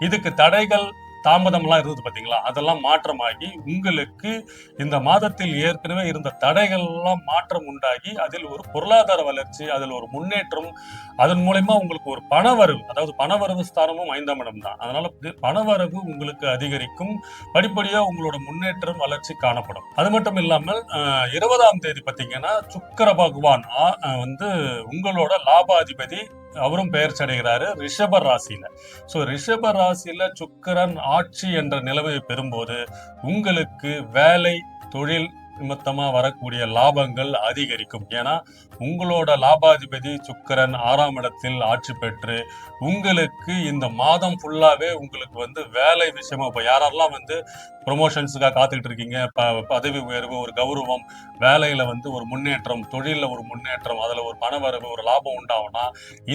இதுக்கு தடைகள், தாமதம்லாம் இருந்தது பாத்தீங்களா, அதெல்லாம் மாற்றமாகி உங்களுக்கு இந்த மாதத்தில் ஏற்கனவே இருந்த தடைகள் எல்லாம் மாற்றம் உண்டாகி அதில் ஒரு பொருளாதார வளர்ச்சி, அதில் ஒரு முன்னேற்றம், அதன் மூலமா உங்களுக்கு ஒரு பணவரவு, அதாவது பணவரவு ஸ்தானமும் 5ஆம் இடம் தான். அதனால பணவரவு உங்களுக்கு அதிகரிக்கும். படிப்படியா உங்களோட முன்னேற்றம், வளர்ச்சி காணப்படும். அது மட்டும் இல்லாமல் 20ஆம் தேதி பாத்தீங்கன்னா சுக்கிர பகவான் வந்து உங்களோட லாபாதிபதி, அவரும் பெயர்ச்சி அடைகிறாரு ரிஷப ராசியில. சோ ரிஷப ராசியில சுக்கிரன் ஆட்சி என்ற நிலைமையை பெறும்போது உங்களுக்கு வேலை, தொழில் நிமித்தமா வரக்கூடிய லாபங்கள் அதிகரிக்கும். ஏன்னா உங்களோட லாபாதிபதி சுக்கிரன் 6ஆம் இடத்தில் ஆட்சி பெற்று உங்களுக்கு இந்த மாதம் ஃபுல்லாவே உங்களுக்கு வந்து வேலை விஷயமா, இப்ப யாரெல்லாம் வந்து ப்ரொமோஷன்ஸுக்காக காத்துக்கிட்டு இருக்கீங்க, பதவி உயர்வு, ஒரு கௌரவம், வேலையில வந்து ஒரு முன்னேற்றம், தொழில ஒரு முன்னேற்றம், அதுல ஒரு பணவரவு, ஒரு லாபம் உண்டாகும்னா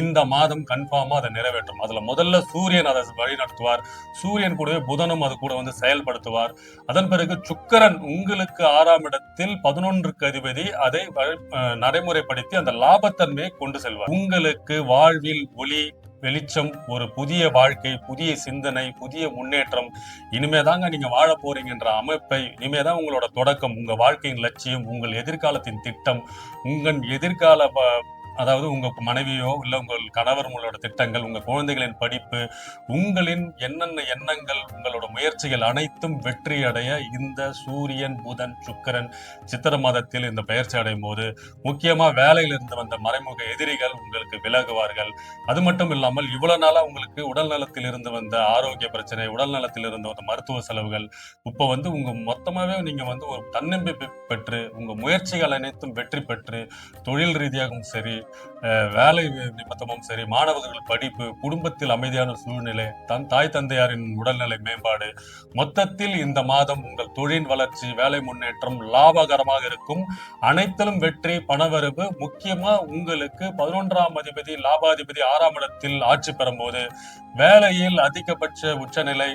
இந்த மாதம் கன்ஃபார்மா அதை நிறைவேற்றும். அதுல முதல்ல சூரியன் அதை வழி நடத்துவார். சூரியன் கூடவே புதனும் அது கூட வந்து செயல்படுத்துவார். அதன் பிறகு சுக்கிரன் உங்களுக்கு 6ஆம் இடத்தில் 11க்கு அதிபதி, அதை நடைமுறைப்படுத்தி அந்த லாபத்தன்மையை கொண்டு செல்வார். உங்களுக்கு வாழ்வில் ஒளி, வெளிச்சம், ஒரு புதிய வாழ்க்கை, புதிய சிந்தனை, புதிய முன்னேற்றம், இனிமேதாங்க நீங்க வாழ போறீங்கன்ற அமைப்பை, இனிமேதான் உங்களோட தொடக்கம், உங்க வாழ்க்கையின் லட்சியம், உங்கள் எதிர்காலத்தின் திட்டம், உங்கள் எதிர்கால அதாவது உங்க மனைவியோ இல்ல உங்கள் கணவர், உங்களோட திட்டங்கள், உங்க குழந்தைகளின் படிப்பு, உங்களின் என்னென்ன எண்ணங்கள், உங்களோட முயற்சிகள் அனைத்தும் வெற்றி அடைய இந்த சூரியன், புதன், சுக்கிரன் சித்திர மாதத்தில் இந்த பெயர்ச்சி அடையும் போது முக்கியமா வேலையில இருந்து வந்த மறைமுக எதிரிகள் உங்களுக்கு விலகுவார்கள். அது மட்டும் இல்லாமல் இவ்வளவு நாளா உங்களுக்கு உடல் நலத்தில் இருந்து வந்த ஆரோக்கிய பிரச்சனை, உடல் நலத்தில் இருந்து வந்த மருத்துவ செலவுகள் இப்ப வந்து உங்க மொத்தமாவே நீங்க வந்து ஒரு தன்னம்பிக்கை பெற்று உங்க முயற்சிகள் அனைத்தும் வெற்றி பெற்று தொழில் ரீதியாகவும் சரி, வேலை நிமித்தமும் சரி, மாணவர்கள் படிப்பு, குடும்பத்தில் அமைதியான சூழ்நிலை, தாய் தந்தையாரின் உடல்நிலை மேம்பாடு, மொத்தத்தில் இந்த மாதம் உங்கள் தொழில் வளர்ச்சி, வேலை முன்னேற்றம் லாபகரமாக இருக்கும். அனைத்திலும் வெற்றி, பணவரவு. முக்கியமா உங்களுக்கு 11ஆம் அதிபதி லாபாதிபதி 6ஆம் இடத்தில் ஆட்சி பெறும்போது வேலையில் அதிகபட்ச உச்சநிலை,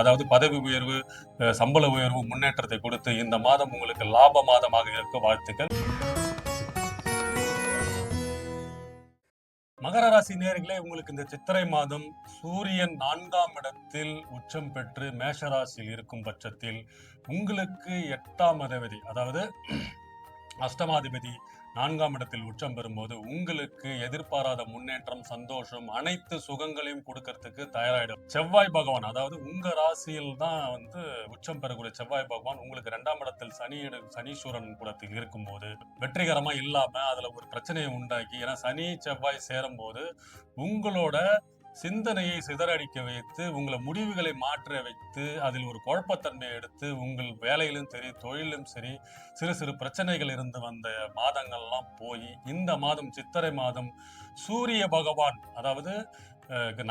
அதாவது பதவி உயர்வு, சம்பள உயர்வு, முன்னேற்றத்தை கொடுத்து இந்த மாதம் உங்களுக்கு லாப மாதமாக இருக்க வாழ்த்துக்கள். மகர ராசி நேயர்களே, உங்களுக்கு இந்த சித்திரை மாதம் சூரியன் 4ஆம் இடத்தில் உச்சம் பெற்று மேஷராசியில் இருக்கும் பட்சத்தில் உங்களுக்கு 8ஆம் அதிபதி, அதாவது அஷ்டமாதிபதி 4ஆம் இடத்தில் உச்சம் பெறும்போது உங்களுக்கு எதிர்பாராத முன்னேற்றம், சந்தோஷம், அனைத்து சுகங்களையும் கொடுக்கறதுக்கு தயாராயிடும். செவ்வாய் பகவான், அதாவது உங்க ராசியில் தான் வந்து உச்சம் பெறக்கூடிய செவ்வாய் பகவான் உங்களுக்கு 2ஆம் இடத்தில் சனீஸ்வரன் கூடத்தில் இருக்கும்போது வெற்றிகரமா இல்லாம அதுல ஒரு பிரச்சனையை உண்டாக்கி, ஏன்னா சனி செவ்வாய் சேரும் போது உங்களோட சிந்தனையை சிதறடிக்க வைத்து, உங்களை முடிவுகளை மாற்ற வைத்து, அதில் ஒரு குழப்பத்தன்மையை எடுத்து, உங்கள் வேலையிலும் சரி, தொழிலும் சரி, சிறு சிறு பிரச்சனைகள் இருந்து வந்த மாதங்கள்லாம் போய், இந்த மாதம் சித்திரை மாதம் சூரிய பகவான், அதாவது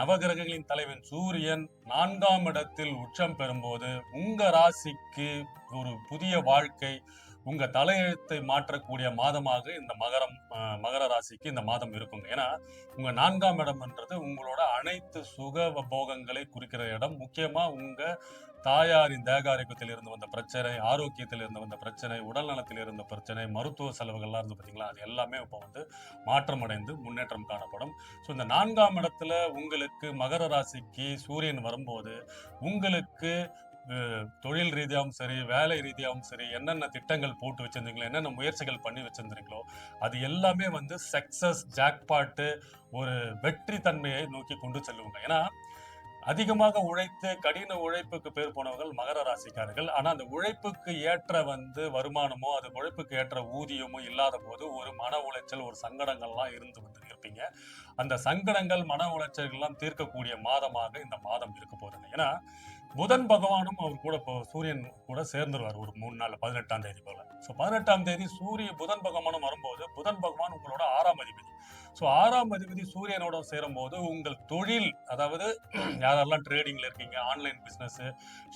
நவகிரகங்களின் தலைவன் சூரியன் 4ஆம் இடத்தில் உச்சம் பெறும்போது உங்க ராசிக்கு ஒரு புதிய வாழ்க்கை, உங்க தலையெழுத்தை மாற்றக்கூடிய மாதமாக இந்த மகர ராசிக்கு இந்த மாதம் இருக்குங்க. ஏன்னா உங்க 4ஆம் இடம்ன்றது உங்களோட அனைத்து சுக போகங்களை குறிக்கிற இடம். முக்கியமா உங்க தாயாரின் தேக ஆரோக்கியத்தில் இருந்து வந்த பிரச்சனை, ஆரோக்கியத்தில் இருந்து வந்த பிரச்சனை, உடல் நலத்தில் இருந்த பிரச்சனை, மருத்துவ செலவுகள்லாம் இருந்து பார்த்தீங்களா, அது எல்லாமே இப்போ வந்து மாற்றம் அடைந்து முன்னேற்றம் காணப்படும். ஸோ இந்த 4ஆம் இடத்துல உங்களுக்கு மகர ராசிக்கு சூரியன் வரும்போது உங்களுக்கு தொழில் ரீதியாகவும் சரி, வேலை ரீதியாகவும் சரி, என்னென்ன திட்டங்கள் போட்டு வச்சிருந்தீங்களோ, என்னென்ன முயற்சிகள் பண்ணி வச்சிருந்தீங்களோ, அது எல்லாமே வந்து சக்சஸ், ஜாக்பாட்டு, ஒரு வெற்றி தன்மையை நோக்கி கொண்டு செல்லுவாங்க. ஏன்னா அதிகமாக உழைத்து கடின உழைப்புக்கு பேர் போனவர்கள் மகர ராசிக்காரர்கள். ஆனா அந்த உழைப்புக்கு ஏற்ற வந்து வருமானமோ, அது உழைப்புக்கு ஏற்ற ஊதியமோ இல்லாத போது ஒரு மன உளைச்சல், ஒரு சங்கடங்கள்லாம் இருந்து வந்து இருப்பீங்க. அந்த சங்கடங்கள், மன உளைச்சல்கள்லாம் தீர்க்கக்கூடிய மாதமாக இந்த மாதம் இருக்க போகுதுங்க. ஏன்னா புதன் பகவானும் அவர் கூட இப்போ சூரியன் கூட சேர்ந்துருவார் ஒரு 3 நாள் 18ஆம் தேதி போல. ஸோ 18ஆம் தேதி புதன் பகவானும் வரும்போது, புதன் பகவான் உங்களோட 6ஆம் அதிபதி. ஸோ 6ஆம் அதிபதி சூரியனோட சேரும்போது உங்கள் தொழில், அதாவது யாரெல்லாம் ட்ரேடிங்ல இருக்கீங்க, ஆன்லைன் பிசினஸ்,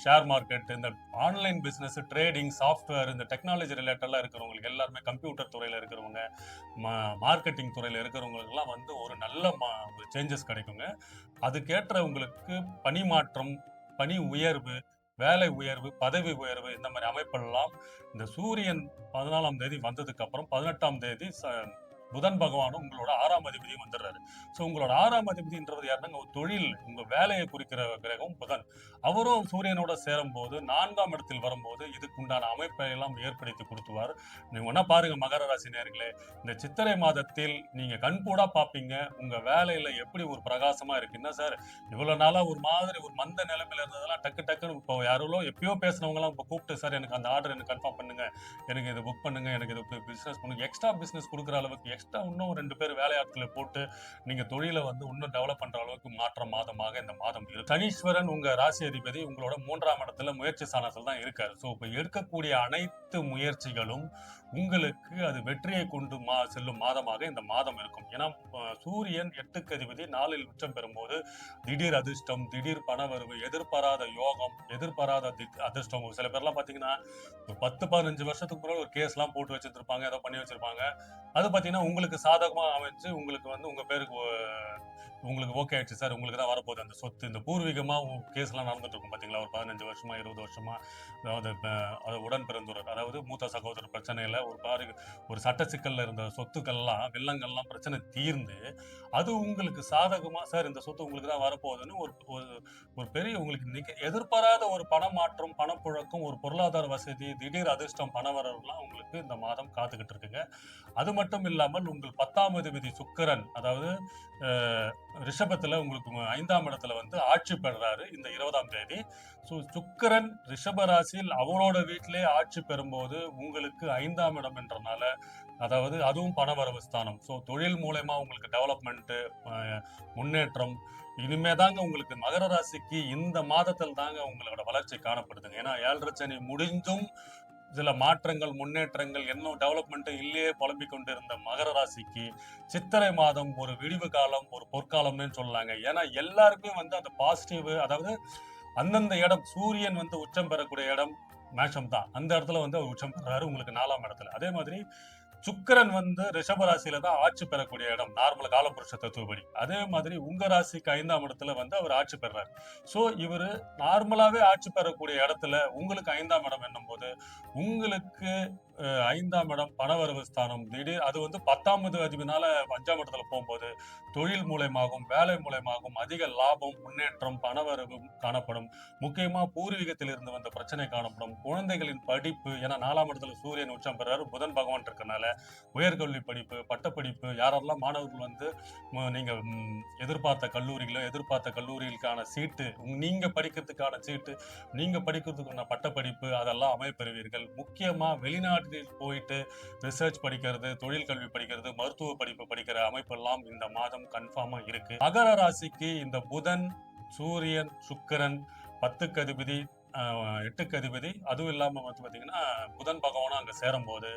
ஷேர் மார்க்கெட், இந்த ஆன்லைன் பிசினஸ், ட்ரேடிங், சாஃப்ட்வேர், இந்த டெக்னாலஜி ரிலேட்டடா இருக்கிறவங்களுக்கு எல்லாருமே, கம்ப்யூட்டர் துறையில இருக்கிறவங்க, மார்க்கெட்டிங் துறையில இருக்கிறவங்களுக்கு எல்லாம் வந்து ஒரு நல்ல சேஞ்சஸ் கிடைக்குங்க. அதுக்கேற்ற உங்களுக்கு பணி மாற்றம், பணி உயர்வு, வேலை உயர்வு, பதவி உயர்வு, இந்த மாதிரி அமைப்பெல்லாம் இந்த சூரியன் 14ஆம் தேதி வந்ததுக்கு அப்புறம் 18ஆம் தேதி புதன் பகவானும் உங்களோட 6ஆம் அதிபதியும் வந்துடுறாரு. ஸோ உங்களோட 6ஆம் அதிபதின்றது யாருன்னா ஒரு தொழில், உங்க வேலையை குறிக்கிற கிரகம் புதன். அவரும் சூரியனோட சேரும் போது 4ஆம் இடத்தில் வரும்போது இதுக்குண்டான அமைப்பை எல்லாம் ஏற்படுத்தி கொடுத்துவார். நீங்க ஒன்னா பாருங்க மகர ராசி நேயர்களே, இந்த சித்திரை மாதத்தில் நீங்க கண்கூடா பார்ப்பீங்க உங்க வேலையில எப்படி ஒரு பிரகாசமா இருக்கு. என்ன சார் இவ்வளவு நாளா ஒரு மாதிரி ஒரு மந்த நிலைமையில இருந்ததெல்லாம் டக்கு டக்குன்னு இப்போ யாரோ எப்பயோ பேசினவங்க எல்லாம் இப்போ கூப்பிட்டு, சார் எனக்கு அந்த ஆர்டர் எனக்கு கன்ஃபார்ம் பண்ணுங்க, எனக்கு இதை புக் பண்ணுங்க, எனக்கு இது பிசினஸ் பண்ணுங்க, எக்ஸ்ட்ரா பிசினஸ் கொடுக்குற அளவுக்கு எக்ஸ்ட்ரா இன்னும் 2 பேர் வேலையாட்களை போட்டு நீங்க தொழிலை வந்து இன்னும் டெவலப் பண்ற அளவுக்கு மாற்ற மாதமாக இந்த மாதம் இருக்கு. சனீஸ்வரன் உங்க ராசி அதிபதி உங்களோட 3ஆம் இடத்துல முயற்சி ஸ்தானத்தில் தான் இருக்காரு. ஸோ இப்போ எடுக்கக்கூடிய அனைத்து முயற்சிகளும் உங்களுக்கு அது வெற்றியை கொண்டு செல்லும் மாதமாக இந்த மாதம் இருக்கும். ஏன்னா சூரியன் 8க்கு அதிபதி 4இல் உச்சம் பெறும்போது திடீர் அதிர்ஷ்டம், திடீர் பணவரவு, எதிர்பாராத யோகம், எதிர்பாராத அதிர்ஷ்டம். சில பேர்லாம் பாத்தீங்கன்னா 10-15 வருஷத்துக்கு முன்னாடி ஒரு கேஸ் எல்லாம் போட்டு வச்சிருப்பாங்க, ஏதோ பண்ணி வச்சிருப்பாங்க. அது பாத்தீங்கன்னா உங்களுக்கு சாதகமா அமைச்சு உங்களுக்கு வந்து உங்க பேருக்கு உங்களுக்கு ஓகே ஆயிடுச்சு சார், உங்களுக்கு தான் வரப்போகுது அந்த சொத்து. இந்த பூர்வீகமா கேஸ் எல்லாம் நடந்துட்டு இருக்கும் பாத்தீங்களா, ஒரு 15 வருஷமா 20 வருஷமா, அதாவது உடன் பிறந்தவர், அதாவது மூத்த சகோதரர் பிரச்சனையில ஒரு சட்ட சிக்கல்ல இருந்த சொத்துக்கள்லாம், வில்லங்கள்லாம் பிரச்சனை தீர்ந்து அது உங்களுக்கு சாதகமா, சார் இந்த சொத்து உங்களுக்கு தான் வரப்போகுதுன்னு ஒரு பெரிய உங்களுக்கு எதிர்பாராத ஒரு பணமாற்றம், பணப்புழக்கம், ஒரு பொருளாதார வசதி, திடீர் அதிர்ஷ்டம், பணவரவுலாம் உங்களுக்கு இந்த மாதம் காத்துக்கிட்டு இருக்குங்க. அது மட்டும் இல்லாமல் உங்கள் 10ஆம் அதிபதி சுக்கிரன், அதாவது ரிஷபத்துல உங்களுக்கு 5ஆம் இடத்துல வந்து ஆட்சி பெறுறாரு இந்த 20ஆம் தேதி. சுக்கிரன் ரிஷப ராசியில் அவரோட வீட்டிலே ஆட்சி பெறும்போது உங்களுக்கு 5ஆம் இடம் என்றனால, அதாவது அதுவும் பணவரவு ஸ்தானம். ஸோ தொழில் மூலயமா உங்களுக்கு டெவலப்மெண்ட், முன்னேற்றம் இனிமே தாங்க உங்களுக்கு மகர ராசிக்கு இந்த மாதத்தில் தாங்க உங்களோட வளர்ச்சி காணப்படுதுங்க. ஏன்னா 7.5 சனி முடிந்தும் சில மாற்றங்கள், முன்னேற்றங்கள், இன்னும் டெவலப்மெண்ட் இல்லையே புலம்பிக் கொண்டிருந்த மகர ராசிக்கு சித்திரை மாதம் ஒரு விடிவு காலம், ஒரு பொற்காலம்னு சொல்லலாங்க. ஏன்னா எல்லாருமே வந்து அந்த பாசிட்டிவ், அதாவது அந்தந்த இடம், சூரியன் வந்து உச்சம் பெறக்கூடிய இடம் மேஷம் தான். அந்த இடத்துல வந்து அவர் உச்சம் பெறாரு உங்களுக்கு 4ஆம் இடத்துல. அதே மாதிரி சுக்கிரன் வந்து ரிஷப ராசியில தான் ஆட்சி பெறக்கூடிய இடம், நார்மல் காலபுருஷ தத்துவப்படி. அதே மாதிரி உங்க ராசிக்கு 5ஆம் இடத்துல வந்து அவர் ஆட்சி பெறாரு. சோ இவரு நார்மலாவே ஆட்சி பெறக்கூடிய இடத்துல உங்களுக்கு 5ஆம் இடம் என்னும் போது உங்களுக்கு 5ஆம் இடம் பணவரவு ஸ்தானம். திடீர் அது வந்து 10வது அதிபதினால 5ஆம் இடத்துல போகும்போது தொழில் மூலயமாகவும் வேலை மூலயமாகவும் அதிக லாபம், முன்னேற்றம், பணவரவு காணப்படும். முக்கியமா பூர்வீகத்தில் இருந்து வந்த பிரச்சனை காணப்படும். குழந்தைகளின் படிப்பு, ஏன்னா 4ஆம் இடத்துல சூரியன் உச்சம் பெறாரு, புதன் பகவான் இருக்கனால உயர்கல்வி படிப்பு, பட்டப்படிப்பு, யாரெல்லாம் மாணவர்கள் வந்து நீங்க எதிர்பார்த்த கல்லூரிகளோ எதிர்பார்த்த கல்லூரிகளுக்கான சீட்டு, நீங்க படிக்கிறதுக்கான சீட்டு, நீங்க படிக்கிறதுக்கான பட்டப்படிப்பு அதெல்லாம் அமைப்பெறுவீர்கள். முக்கியமா வெளிநாட்டில் போயிட்டு ரிசர்ச் படிக்கிறது, தொழில் கல்வி படிக்கிறது, மருத்துவ படிப்பு படிக்கிற அமைப்பெல்லாம் இந்த மாதம் கன்ஃபார்மா இருக்கு. மகர ராசிக்கு இந்த புதன், சூரியன், சுக்கிரன் 10க்கு அதிபதி, 8க்கு அதிபதி, அதுவும் இல்லாம வந்து பாத்தீங்கன்னா புதன் பகவானும் அங்க சேரும் போது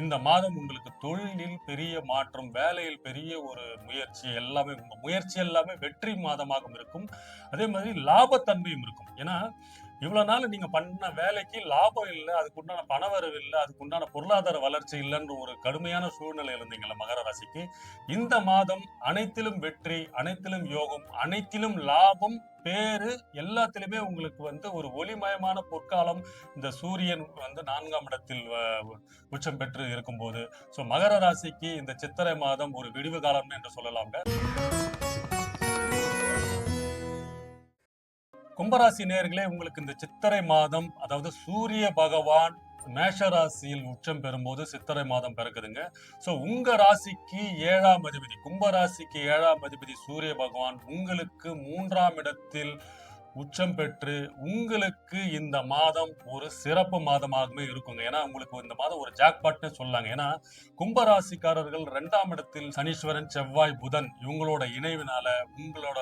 இந்த மாதம் உங்களுக்கு தொழிலில் பெரிய மாற்றம், வேலையில் பெரிய ஒரு முயற்சி, எல்லாமே உங்க முயற்சி எல்லாமே வெற்றி மாதமாக இருக்கும். அதே மாதிரி லாபத்தன்மையும் இருக்கும். ஏன்னா இவ்வளவு நாள் நீங்க பண்ண வேலைக்கு லாபம் இல்லை, அதுக்கு உண்டான பணவரவு இல்லை, அதுக்கு உண்டான பொருளாதார வளர்ச்சி இல்லைன்ற ஒரு கடுமையான சூழ்நிலை இருந்தீங்கல்ல மகர ராசிக்கு, இந்த மாதம் அனைத்திலும் வெற்றி, அனைத்திலும் யோகம், அனைத்திலும் லாபம், பேரு, எல்லாத்திலுமே உங்களுக்கு வந்து ஒரு ஒளிமயமான பொற்காலம். இந்த சூரியன் வந்து 4ஆம் இடத்தில் உச்சம் பெற்று இருக்கும்போது, சோ மகர ராசிக்கு இந்த சித்திரை மாதம் ஒரு விடிவு காலம் என்று சொல்லலாம்ங்க. கும்பராசி நேயர்களே, உங்களுக்கு இந்த சித்திரை மாதம், அதாவது சூரிய பகவான் மேஷ ராசியில் உச்சம் பெறும்போது சித்திரை மாதம் பிறக்குதுங்க. சோ உங்க ராசிக்கு 7ஆம் அதிபதி, கும்ப ராசிக்கு 7ஆம் அதிபதி சூரிய பகவான் உங்களுக்கு 3ஆம் இடத்தில் உச்சம் பெற்று உங்களுக்கு இந்த மாதம் ஒரு சிறப்பு மாதமாகவே இருக்குங்க. ஏன்னா உங்களுக்கு இந்த மாதம் ஒரு ஜாக்பாட்னு சொல்லாங்க. ஏன்னா கும்பராசிக்காரர்கள் 2ஆம் இடத்தில் சனீஸ்வரன், செவ்வாய், புதன் இவங்களோட இணைவினால உங்களோட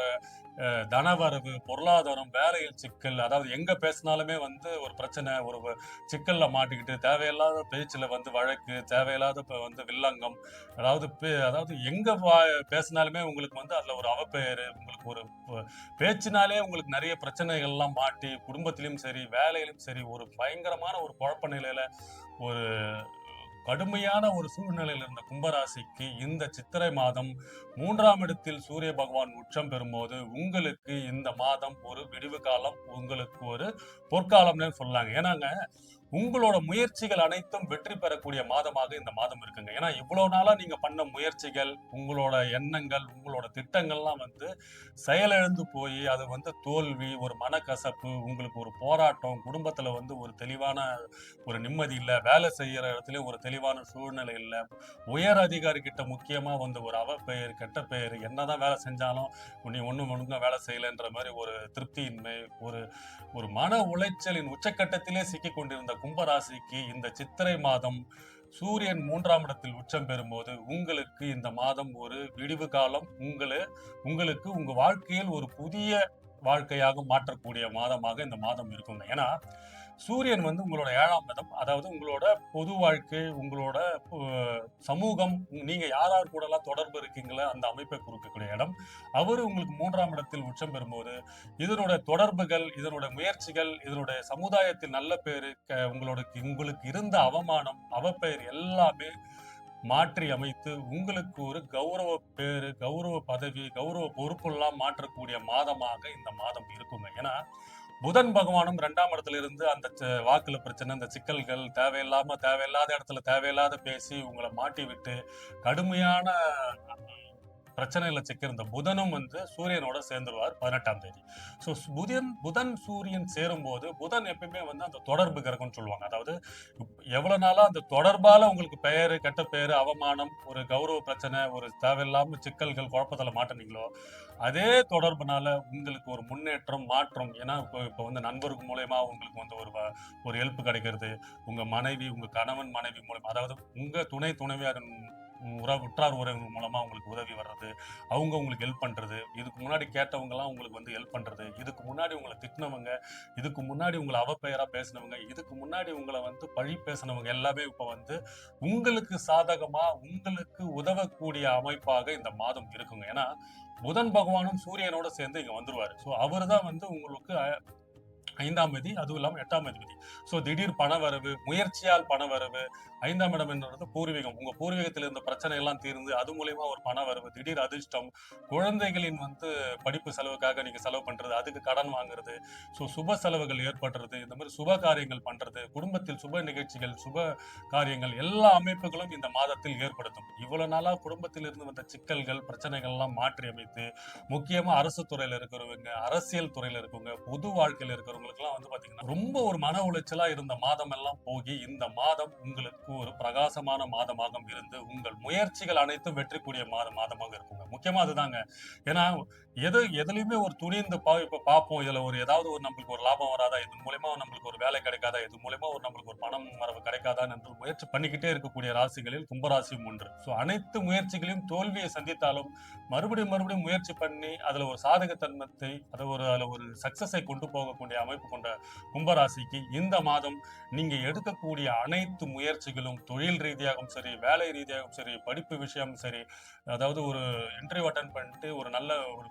தனவரவு, பொருளாதாரம், வேலையில் சிக்கல், அதாவது எங்க பேசினாலுமே வந்து ஒரு பிரச்சனை, ஒரு சிக்கல்ல மாட்டிக்கிட்டு தேவையில்லாத பேச்சுல வந்து வழக்கு, தேவையில்லாத வந்து வில்லங்கம், அதாவது எங்க பேசினாலுமே உங்களுக்கு வந்து அதுல ஒரு அவப்பெயரு, உங்களுக்கு ஒரு பேச்சினாலே உங்களுக்கு நிறைய பிரச்சனைகள் எல்லாம் மாட்டி குடும்பத்திலும் சரி வேலையிலும் சரி ஒரு பயங்கரமான ஒரு குழப்ப நிலையில ஒரு கடுமையான ஒரு சூழ்நிலையில் இருந்த கும்பராசிக்கு இந்த சித்திரை மாதம் 3ஆம் இடத்தில் சூரிய பகவான் உச்சம் பெறும்போது உங்களுக்கு இந்த மாதம் ஒரு விடிவு காலம், உங்களுக்கு ஒரு பொற்காலம்னு சொல்லாங்க. ஏன்னாங்க உங்களோட முயற்சிகள் அனைத்தும் வெற்றி பெறக்கூடிய மாதமாக இந்த மாதம் இருக்குங்க. ஏன்னா இவ்வளவு நாளா நீங்க பண்ண முயற்சிகள், உங்களோட எண்ணங்கள், உங்களோட திட்டங்கள்லாம் வந்து செயலிழந்து போய் அது வந்து தோல்வி, ஒரு மனக்கசப்பு, உங்களுக்கு ஒரு போராட்டம், குடும்பத்துல வந்து ஒரு தெளிவான ஒரு நிம்மதி இல்ல, வேலை செய்யற இடத்துல ஒரு தெளிவான சூழ்நிலை இல்ல, உயர் அதிகாரி கிட்ட முக்கியமா வந்து ஒரு அவப்பெயர், கெட்ட பெயர், என்னதான் வேலை செஞ்சாலும் நீ ஒழுங்கா வேலை செய்யலைன்ற மாதிரி ஒரு திருப்தியின்மை, ஒரு ஒரு மன உளைச்சலின் உச்சக்கட்டத்திலே சிக்கிக் கொண்டிருந்த கும்பராசிக்கு இந்த சித்திரை மாதம் சூரியன் 3ஆம் இடத்தில் உச்சம் பெறும்போது உங்களுக்கு இந்த மாதம் ஒரு விடிவு காலம், உங்களுக்கு உங்க வாழ்க்கையில் ஒரு புதிய வாழ்க்கையாக மாற்றக்கூடிய மாதமாக இந்த மாதம் இருக்குங்க. ஏன்னா சூரியன் வந்து உங்களோட 7ஆம் இடம், அதாவது உங்களோட பொது வாழ்க்கை, உங்களோட சமூகம், நீங்க யார் கூட எல்லாம் தொடர்பு இருக்கீங்களோ அந்த அமைப்பை குறிக்கக்கூடிய இடம். அவரு உங்களுக்கு 3ஆம் இடத்தில் உச்சம் பெறும்போது இதனுடைய தொடர்புகள், இதனுடைய முயற்சிகள், இதனுடைய சமுதாயத்தில் நல்ல பேரு, உங்களுக்கு இருந்த அவமானம், அவப்பெயர் எல்லாமே மாற்றி அமைத்து உங்களுக்கு ஒரு கௌரவ பேரு, கௌரவ பதவி, கௌரவ பொறுப்பெல்லாம் மாற்றக்கூடிய மாதமாக இந்த மாதம் இருக்குங்க. ஏன்னா புதன் பகவானும் 2ஆம் இடத்துல இருந்து அந்த வாக்குல பிரச்சனை, அந்த சிக்கல்கள், தேவையில்லாத இடத்துல தேவையில்லாத பேசி உங்களை மாட்டி விட்டு கடுமையான பிரச்சனையில சிக்கிருந்த புதனும் வந்து சூரியனோட சேர்ந்துருவார் 18ஆம் தேதி. ஸோ புதன் சூரியன் சேரும் போது புதன் எப்பயுமே வந்து அந்த தொடர்பு கிரகம்னு சொல்லுவாங்க. அதாவது எவ்வளவு நாளா அந்த தொடர்பால உங்களுக்கு பெயரு, கெட்ட பெயரு, அவமானம், ஒரு கௌரவ பிரச்சனை, ஒரு தேவையில்லாம சிக்கல்கள், குழப்பத்துல மாட்டினீங்களோ அதே தொடர்புனால உங்களுக்கு ஒரு முன்னேற்றம், மாற்றம். ஏன்னா இப்போ வந்து நண்பர்கள் மூலயமா உங்களுக்கு வந்து ஒரு ஹெல்ப் கிடைக்கிறது, உங்க மனைவி, உங்க கணவன் மனைவி மூலமா, அதாவது உங்க துணைவியாரின் உற்றார் உறவினர் மூலமா உங்களுக்கு உதவி வர்றது, அவங்க உங்களுக்கு ஹெல்ப் பண்றது, இதுக்கு முன்னாடி கேட்டவங்க எல்லாம் உங்களுக்கு வந்து ஹெல்ப் பண்றது, இதுக்கு முன்னாடி உங்களை திட்டினவங்க, இதுக்கு முன்னாடி உங்களை அவப்பெயரா பேசினவங்க, இதுக்கு முன்னாடி உங்களை வந்து பழி பேசினவங்க எல்லாமே இப்ப வந்து உங்களுக்கு சாதகமா உங்களுக்கு உதவக்கூடிய அமைப்பாக இந்த மாதம் இருக்குங்க. ஏன்னா புதன் பகவானும் சூரியனோட சேர்ந்து இங்க வந்துருவாரு. ஸோ அவரு தான் வந்து உங்களுக்கு 5ஆம் விதி, அதுவும் இல்லாம 8ஆம் அதிபதி. ஸோ திடீர் பணவரவு, முயற்சியால் பணவரவு. 5ஆம் இடம் என்றது பூர்வீகம். உங்க பூர்வீகத்தில் இருந்த பிரச்சனை எல்லாம் தீர்ந்து அது மூலியமா ஒரு பணவரவு, திடீர் அதிர்ஷ்டம், குழந்தைகளின் படிப்பு செலவுக்காக நீங்க செலவு பண்றது, அதுக்கு கடன் வாங்குறது, ஸோ சுப செலவுகள் ஏற்படுறது, இந்த மாதிரி சுப காரியங்கள் பண்றது, குடும்பத்தில் சுப நிகழ்ச்சிகள், சுப காரியங்கள், எல்லா அமைப்புகளும் இந்த மாதத்தில் ஏற்படுத்தும். இவ்வளவு நாளா குடும்பத்தில் இருந்து வந்த சிக்கல்கள், பிரச்சனைகள் எல்லாம் மாற்றி அமைத்து, முக்கியமா அரசு துறையில இருக்கிறவங்க, அரசியல் துறையில இருக்கவங்க, பொது வாழ்க்கையில இருக்கிறவங்களுக்குலாம் பாத்தீங்கன்னா ரொம்ப ஒரு மன உளைச்சலா இருந்த மாதம் எல்லாம் போகி இந்த மாதம் உங்களுக்கு ஒரு பிரகாசமான மாதமாக இருந்து உங்கள் முயற்சிகள் அனைத்தும் வெற்றி கூடிய மாதமாக இருக்குங்க. முக்கியமா அதுதாங்க. ஏன்னா எதுலயுமே ஒரு துணிந்து இப்ப பார்ப்போம். இதுல ஏதாவது ஒரு நம்மளுக்கு ஒரு லாபம் வராதா, இது மூலமா நம்மளுக்கு ஒரு வேலை கிடைக்காதா, இது மூலமா நம்மளுக்கு ஒரு பணம் வரவு கிடைக்காதா என்று முயற்சி பண்ணிக்கிட்டே இருக்கக்கூடிய ராசிகளில் கும்பராசியும் ஒன்று. சோ அனைத்து முயற்சிகளையும் தோல்வியை சந்தித்தாலும் மறுபடியும் முயற்சி பண்ணி அதுல ஒரு சாதகத்தன்மத்தை அதுல ஒரு சக்சஸை கொண்டு போகக்கூடிய அமைப்பு கொண்ட கும்பராசிக்கு இந்த மாதம் நீங்க எடுக்கக்கூடிய அனைத்து முயற்சிகளும் தொழில் ரீதியாகவும் சரி, வேலை ரீதியாகவும் சரி, படிப்பு விஷயம் சரி, அதாவது ஒரு இன்டர்வியூ அட்டன் பண்ணிட்டு ஒரு நல்ல ஒரு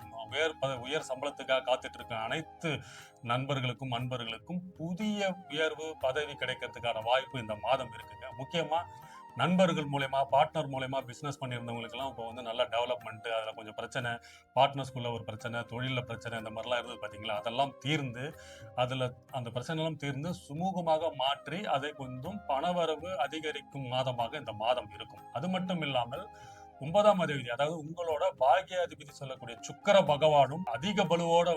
உயர் சம்பளத்துக்காக காத்துட்டு இருக்க அனைத்து நண்பர்களுக்கும் அன்பர்களுக்கும் புதிய உயர்வு பதவி கிடைக்கிறதுக்கான வாய்ப்பு இந்த மாதம் இருக்குங்க. முக்கியமா நண்பர்கள் மூலயமா, பார்ட்னர் மூலயமா பிசினஸ் பண்ணியிருந்தவங்களுக்கு எல்லாம் இப்போ நல்ல டெவலப்மெண்ட், அதுல கொஞ்சம் பிரச்சனை, பார்ட்னர்ஸ்குள்ள ஒரு பிரச்சனை, தொழில பிரச்சனை, இந்த மாதிரிலாம் இருந்தது பாத்தீங்களா, அதெல்லாம் தீர்ந்து அதுல அந்த பிரச்சனை எல்லாம் தீர்ந்து சுமூகமாக மாற்றி அதை கொஞ்சம் பணவரவு அதிகரிக்கும் மாதமாக இந்த மாதம் இருக்கும். அது மட்டும் இல்லாமல் 9ஆம் அதிபதி, அதாவது உங்களோட பாக்கியாதிபதி சொல்லக்கூடிய சுக்கிர பகவானும் அதிக பலுவோட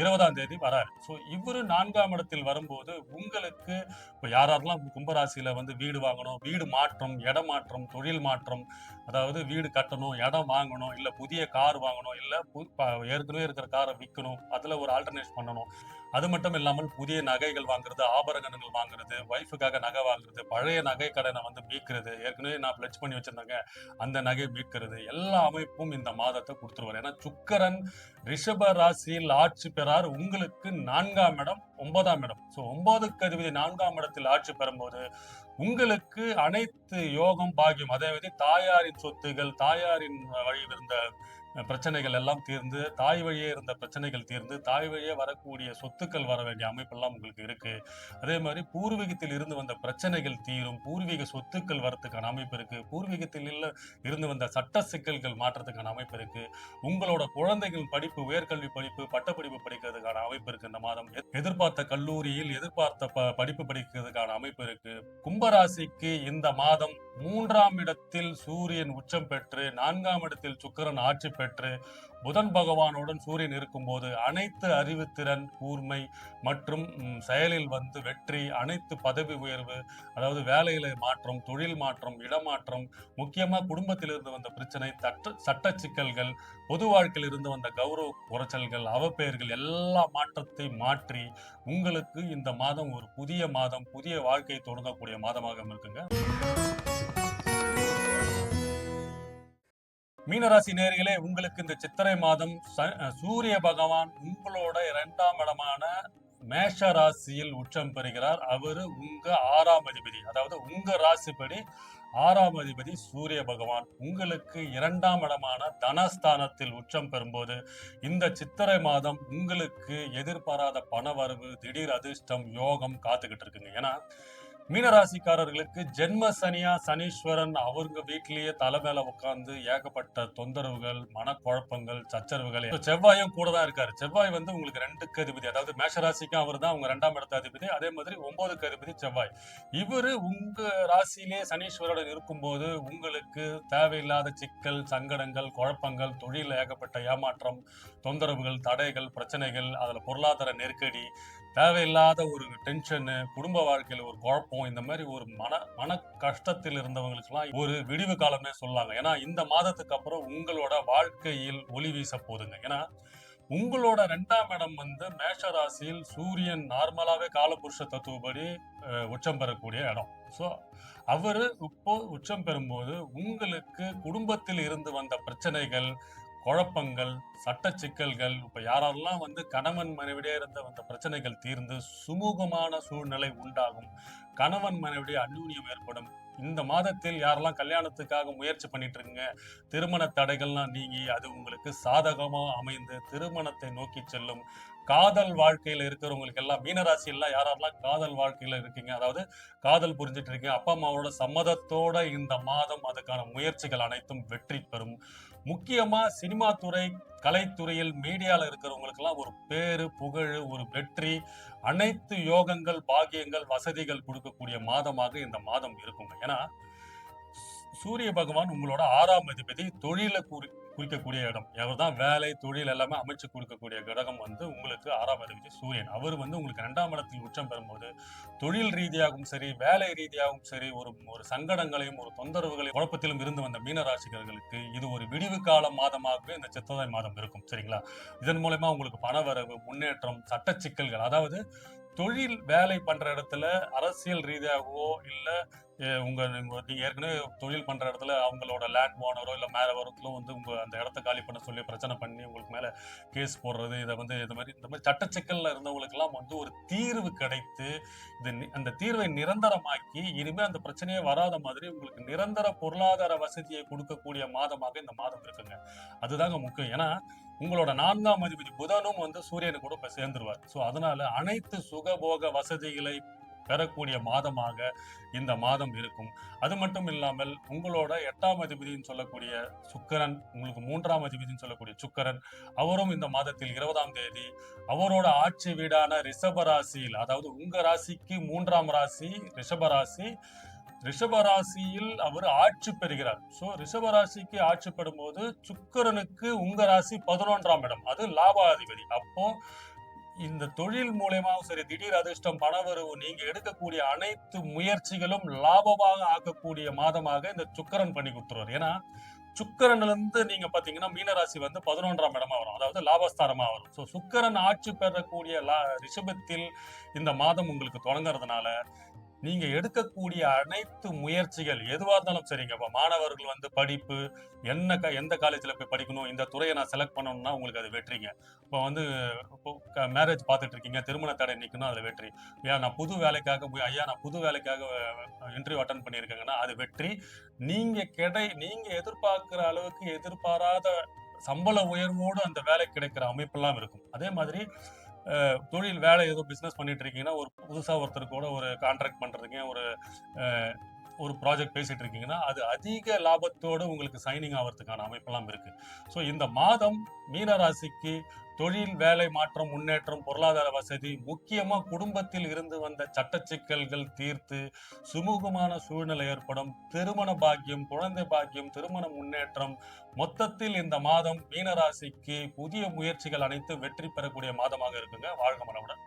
20ஆம் தேதி வராரு. சோ இவரு 4ஆம் இடத்தில் வரும்போது உங்களுக்கு இப்ப யாரெல்லாம் கும்பராசியில வீடு வாங்கணும், வீடு மாற்றம், இடம் மாற்றம், தொழில் மாற்றம், அதாவது வீடு கட்டணும், இடம் வாங்கணும், இல்ல புதிய கார் வாங்கணும், இல்ல ஏற்கனவே இருக்கிற காரை விற்கணும், அதுல ஒரு ஆல்டர்னேட் பண்ணணும். அது மட்டும் இல்லாமல் புதிய நகைகள் வாங்குறது, ஆபரணங்கள் வாங்குறது, ஒய்ஃபுக்காக நகை வாங்குறது, பழைய நகை கடனை மீட்கிறது, ஏற்கனவே நான் பிளட்ஜ் பண்ணி வச்சிருந்தாங்க அந்த நகை மீட்கிறது, எல்லா அமைப்பும் இந்த மாதத்தை கொடுத்துருவார். ஏன்னா சுக்கிரன் ரிஷப ராசியில் ஆட்சி பெறார். உங்களுக்கு 4ஆம் இடம், 9ஆம் இடம். சோ 9க்கு அதிபதி 4ஆம் இடத்தில் ஆட்சி பெறும்போது உங்களுக்கு அனைத்து யோகம் பாகியம், அதே தாயாரின் சொத்துகள், தாயாரின் வழியில் இருந்த பிரச்சனைகள் எல்லாம் தீர்ந்து, தாய் வழியே இருந்த பிரச்சனைகள் தீர்ந்து, தாய் வழியே வரக்கூடிய சொத்துக்கள் வர வேண்டிய அமைப்பெல்லாம் உங்களுக்கு இருக்கு. அதே மாதிரி பூர்வீகத்தில் இருந்து வந்த பிரச்சனைகள் தீரும், பூர்வீக சொத்துக்கள் வரத்துக்கான அமைப்பு இருக்கு, பூர்வீகத்தில் இருந்து வந்த சட்ட சிக்கல்கள் மாற்றத்துக்கான அமைப்பு இருக்கு, உங்களோட குழந்தைகள் படிப்பு, உயர்கல்வி படிப்பு, பட்டப்படிப்பு படிக்கிறதுக்கான அமைப்பு இருக்கு. இந்த மாதம் எதிர்பார்த்த கல்லூரியில் எதிர்பார்த்த படிப்பு படிக்கிறதுக்கான அமைப்பு இருக்கு. கும்பராசிக்கு இந்த மாதம் 3ஆம் இடத்தில் சூரியன் உச்சம் பெற்று, 4ஆம் இடத்தில் சுக்கிரன் ஆட்சி பெற்று, புதன் பகவானுடன் சூரியன் இருக்கும்போது அனைத்து அறிவுத்திறன், கூர்மை மற்றும் செயலில் வெற்றி, அனைத்து பதவி உயர்வு, அதாவது வேலையில மாற்றம், தொழில் மாற்றம், இடமாற்றம், முக்கியமா குடும்பத்தில் இருந்து வந்த பிரச்சனை, சட்ட சிக்கல்கள், பொது வாழ்க்கையில் இருந்து வந்த கௌரவ குறைச்சல்கள், அவப்பெயர்கள், எல்லா மாற்றத்தை மாற்றி உங்களுக்கு இந்த மாதம் ஒரு புதிய மாதம், புதிய வாழ்க்கையை தொடங்கக்கூடிய மாதமாக இருக்குங்க. மீனராசி நேயர்களே, உங்களுக்கு இந்த சித்திரை மாதம் சூரிய பகவான் உங்களோட 2ஆம் இடமான மேஷ ராசியில் உச்சம் பெறுகிறார். அவரு உங்க 6ஆம் அதிபதி, அதாவது உங்க ராசிப்படி 6ஆம் அதிபதி சூரிய பகவான் உங்களுக்கு 2ஆம் இடமான தனஸ்தானத்தில் உச்சம் பெறும்போது இந்த சித்திரை மாதம் உங்களுக்கு எதிர்பாராத பணவரவு, திடீர் அதிர்ஷ்டம், யோகம் காத்துக்கிட்டு இருக்குங்க. ஏன்னா மீனராசிக்காரர்களுக்கு ஜென்ம சனியா சனீஸ்வரன் அவங்க வீட்டிலேயே தலை மேல உட்கார்ந்து ஏகப்பட்ட தொந்தரவுகள், மனக்குழப்பங்கள், சச்சரவுகள். செவ்வாயும் கூட தான் இருக்காரு. செவ்வாய் உங்களுக்கு 2க்கு அதிபதி, அதாவது மேஷராசிக்கும் அவர் தான் உங்க 2ஆம் இடத்த அதிபதி. அதே மாதிரி 9க்கு அதிபதி செவ்வாய். இவரு உங்க ராசியிலே சனீஸ்வரன் இருக்கும்போது உங்களுக்கு தேவையில்லாத சிக்கல், சங்கடங்கள், குழப்பங்கள், தொழில் ஏகப்பட்ட ஏமாற்றம், தொந்தரவுகள், தடைகள், பிரச்சனைகள், அதுல பொருளாதார நெருக்கடி, தேவையில்லாத ஒரு டென்ஷனு, குடும்ப வாழ்க்கையில ஒரு குழப்பம், இந்த மாதிரி ஒரு மன கஷ்டத்தில் இருந்தவங்களுக்குலாம் ஒரு விடிவு காலம்னே சொல்லலாங்க. ஏன்னா இந்த மாதத்துக்கு அப்புறம் உங்களோட வாழ்க்கையில் ஒளி வீச போகுதுங்க. ஏன்னா உங்களோட 2ஆம் இடம் மேஷ ராசியில் சூரியன் நார்மலாவே காலபுருஷ தத்துவப்படி உச்சம் பெறக்கூடிய இடம். சோ அவரு இப்போ உச்சம் பெறும்போது உங்களுக்கு குடும்பத்தில் இருந்து வந்த பிரச்சனைகள், குழப்பங்கள், சட்ட சிக்கல்கள், இப்ப யாரெல்லாம் கணவன் மனைவிடையே இருந்த வந்த பிரச்சனைகள் தீர்ந்து சுமூகமான சூழ்நிலை உண்டாகும், கணவன் மனைவிடைய அந்யூன்யம் ஏற்படும். இந்த மாதத்தில் யாரெல்லாம் கல்யாணத்துக்காக முயற்சி பண்ணிட்டு இருக்கீங்க, திருமண தடைகள்லாம் நீங்கி அது உங்களுக்கு சாதகமா அமைந்து திருமணத்தை நோக்கி செல்லும். காதல் வாழ்க்கையில இருக்கிறவங்களுக்கு எல்லாம் மீனராசி எல்லாம் யாரெல்லாம் காதல் வாழ்க்கையில இருக்கீங்க, அதாவது காதல் புரிஞ்சிட்டு இருக்கீங்க, அப்பா அம்மாவோட சம்மதத்தோட இந்த மாதம் அதுக்கான முயற்சிகள் அனைத்தும் வெற்றி பெறும். முக்கியமா சினிமா துறை, கலைத்துறையில், மீடியால இருக்கிறவங்களுக்கு எல்லாம் ஒரு பேரு, புகழ், ஒரு வெற்றி, அனைத்து யோகங்கள், பாக்கியங்கள், வசதிகள் கொடுக்கக்கூடிய மாதமாக இந்த மாதம் இருக்குங்க. ஏன்னா சூரிய பகவான் உங்களோட 6ஆம் அதிபதி, தொழில குறிக்கக்கூடிய இடம். அவர்தான் வேலை, தொழில் எல்லாமே அமைச்சு கொடுக்கக்கூடிய கிரகம் வந்து உங்களுக்கு 6ஆம் அதிபதி சூரியன். அவர் வந்து உங்களுக்கு 2ஆம் இடத்தில் உச்சம் பெறும்போது தொழில் ரீதியாகவும் சரி, வேலை ரீதியாகவும் சரி, ஒரு ஒரு சங்கடங்களையும் ஒரு தொந்தரவுகளையும் குழப்பத்திலும் இருந்து வந்த மீனராசிகர்களுக்கு இது ஒரு விடிவு கால மாதமாகவே இந்த சித்திரை மாதம் இருக்கும். சரிங்களா? இதன் மூலமா உங்களுக்கு பணவரவு, முன்னேற்றம், சட்ட சிக்கல்கள், அதாவது தொழில் வேலை பண்ற இடத்துல அரசியல் ரீதியாகவோ இல்ல நீங்க ஏற்கனவே தொழில் பண்ற இடத்துல அவங்களோட லேண்ட் ஓனரோ இல்ல மேல வரத்துல வந்து உங்க அந்த இடத்த காலி பண்ண சொல்லி பிரச்சனை பண்ணி உங்களுக்கு மேல கேஸ் போடுறது, இதை வந்து இந்த மாதிரி சட்ட சிக்கல்ல இருந்தவங்களுக்கு எல்லாம் வந்து ஒரு தீர்வு கிடைத்து அந்த தீர்வை நிரந்தரமாக்கி இனிமே அந்த பிரச்சனையே வராத மாதிரி உங்களுக்கு நிரந்தர பொருளாதார வசதியை கொடுக்கக்கூடிய மாதமாக இந்த மாதம் இருக்குங்க. அதுதாங்க முக்கியம். ஏன்னா உங்களோட 4ஆம் அதிபதி புதனும் வந்து சூரியனு கூட இப்ப சேர்ந்துருவார். சோ அதனால அனைத்து சுகபோக வசதிகளை பெறக்கூடிய மாதமாக இந்த மாதம் இருக்கும். அது மட்டும் இல்லாமல் உங்களோட 8ஆம் அதிபதினு சொல்லக்கூடிய சுக்கிரன், உங்களுக்கு 3ஆம் அதிபதினு சொல்லக்கூடிய சுக்கிரன், அவரும் இந்த மாதத்தில் 20ஆம் தேதி அவரோட ஆட்சி வீடான ரிஷப ராசியில், அதாவது உங்க ராசிக்கு 3ஆம் ராசி ரிஷப ராசி, ரிஷபராசியில் அவர் ஆட்சி பெறுகிறார். சோ ரிஷபராசிக்கு ஆட்சி பெறும்போது சுக்கிரனுக்கு உங்க ராசி 11ஆம் இடம், அது லாபாதிபதி. அப்போ இந்த தொழில் மூலயமாவும் சரி, திடீர் அதிர்ஷ்டம், பணவரவு, நீங்க எடுக்கக்கூடிய அனைத்து முயற்சிகளும் லாபமாக ஆக்கக்கூடிய மாதமாக இந்த சுக்கிரன் பண்ணி கொடுத்துருவார். ஏன்னா சுக்கிரன்ல இருந்து நீங்க பாத்தீங்கன்னா மீனராசி வந்து 11ஆம் இடமா வரும், அதாவது லாபஸ்தானமா வரும். சோ சுக்கிரன் ஆட்சி பெறக்கூடிய ரிஷபத்தில் இந்த மாதம் உங்களுக்கு தொடங்குறதுனால நீங்க எடுக்கக்கூடிய அனைத்து முயற்சிகள் எதுவா இருந்தாலும் சரிங்க. இப்ப மாணவர்கள் வந்து படிப்பு எந்த காலேஜ்ல போய் படிக்கணும், இந்த துறையை நான் செலக்ட் பண்ணணும்னா உங்களுக்கு அது வெற்றிங்க. இப்போ வந்து மேரேஜ் பார்த்துட்டு இருக்கீங்க, திருமண தடை நிக்கணும், அதுல வெற்றி. ஐயா நான் புது வேலைக்காக இன்டர்வியூ அட்டன் பண்ணியிருக்கேங்கன்னா அது வெற்றி. நீங்க எதிர்பார்க்கிற அளவுக்கு எதிர்பாராத சம்பள உயர்வோடு அந்த வேலை கிடைக்கிற அமைப்பெல்லாம் இருக்கும். அதே மாதிரி தொழில் வேலை ஏதோ பிசினஸ் பண்ணிட்டு இருக்கீங்கன்னா, ஒரு புதுசா ஒருத்தர் கூட ஒரு கான்ட்ராக்ட் பண்றதுக்கு ஒரு ப்ராஜெக்ட் பேசிட்டு இருக்கீங்கன்னா அது அதிக லாபத்தோடு உங்களுக்கு சைனிங் ஆகிறதுக்கான அமைப்பெல்லாம் இருக்கு. ஸோ இந்த மாதம் மீனராசிக்கு தொழில், வேலை மாற்றம், முன்னேற்றம், பொருளாதார வசதி, முக்கியமா குடும்பத்தில் இருந்து வந்த சட்ட சிக்கல்கள் தீர்த்து சுமூகமான சூழ்நிலை ஏற்படும், திருமண பாக்கியம், குழந்தை பாக்கியம், திருமண முன்னேற்றம், மொத்தத்தில் இந்த மாதம் மீனராசிக்கு புதிய முயற்சிகள் அனைத்து வெற்றி பெறக்கூடிய மாதமாக இருக்குங்க. வாழ்க மனமுடன்.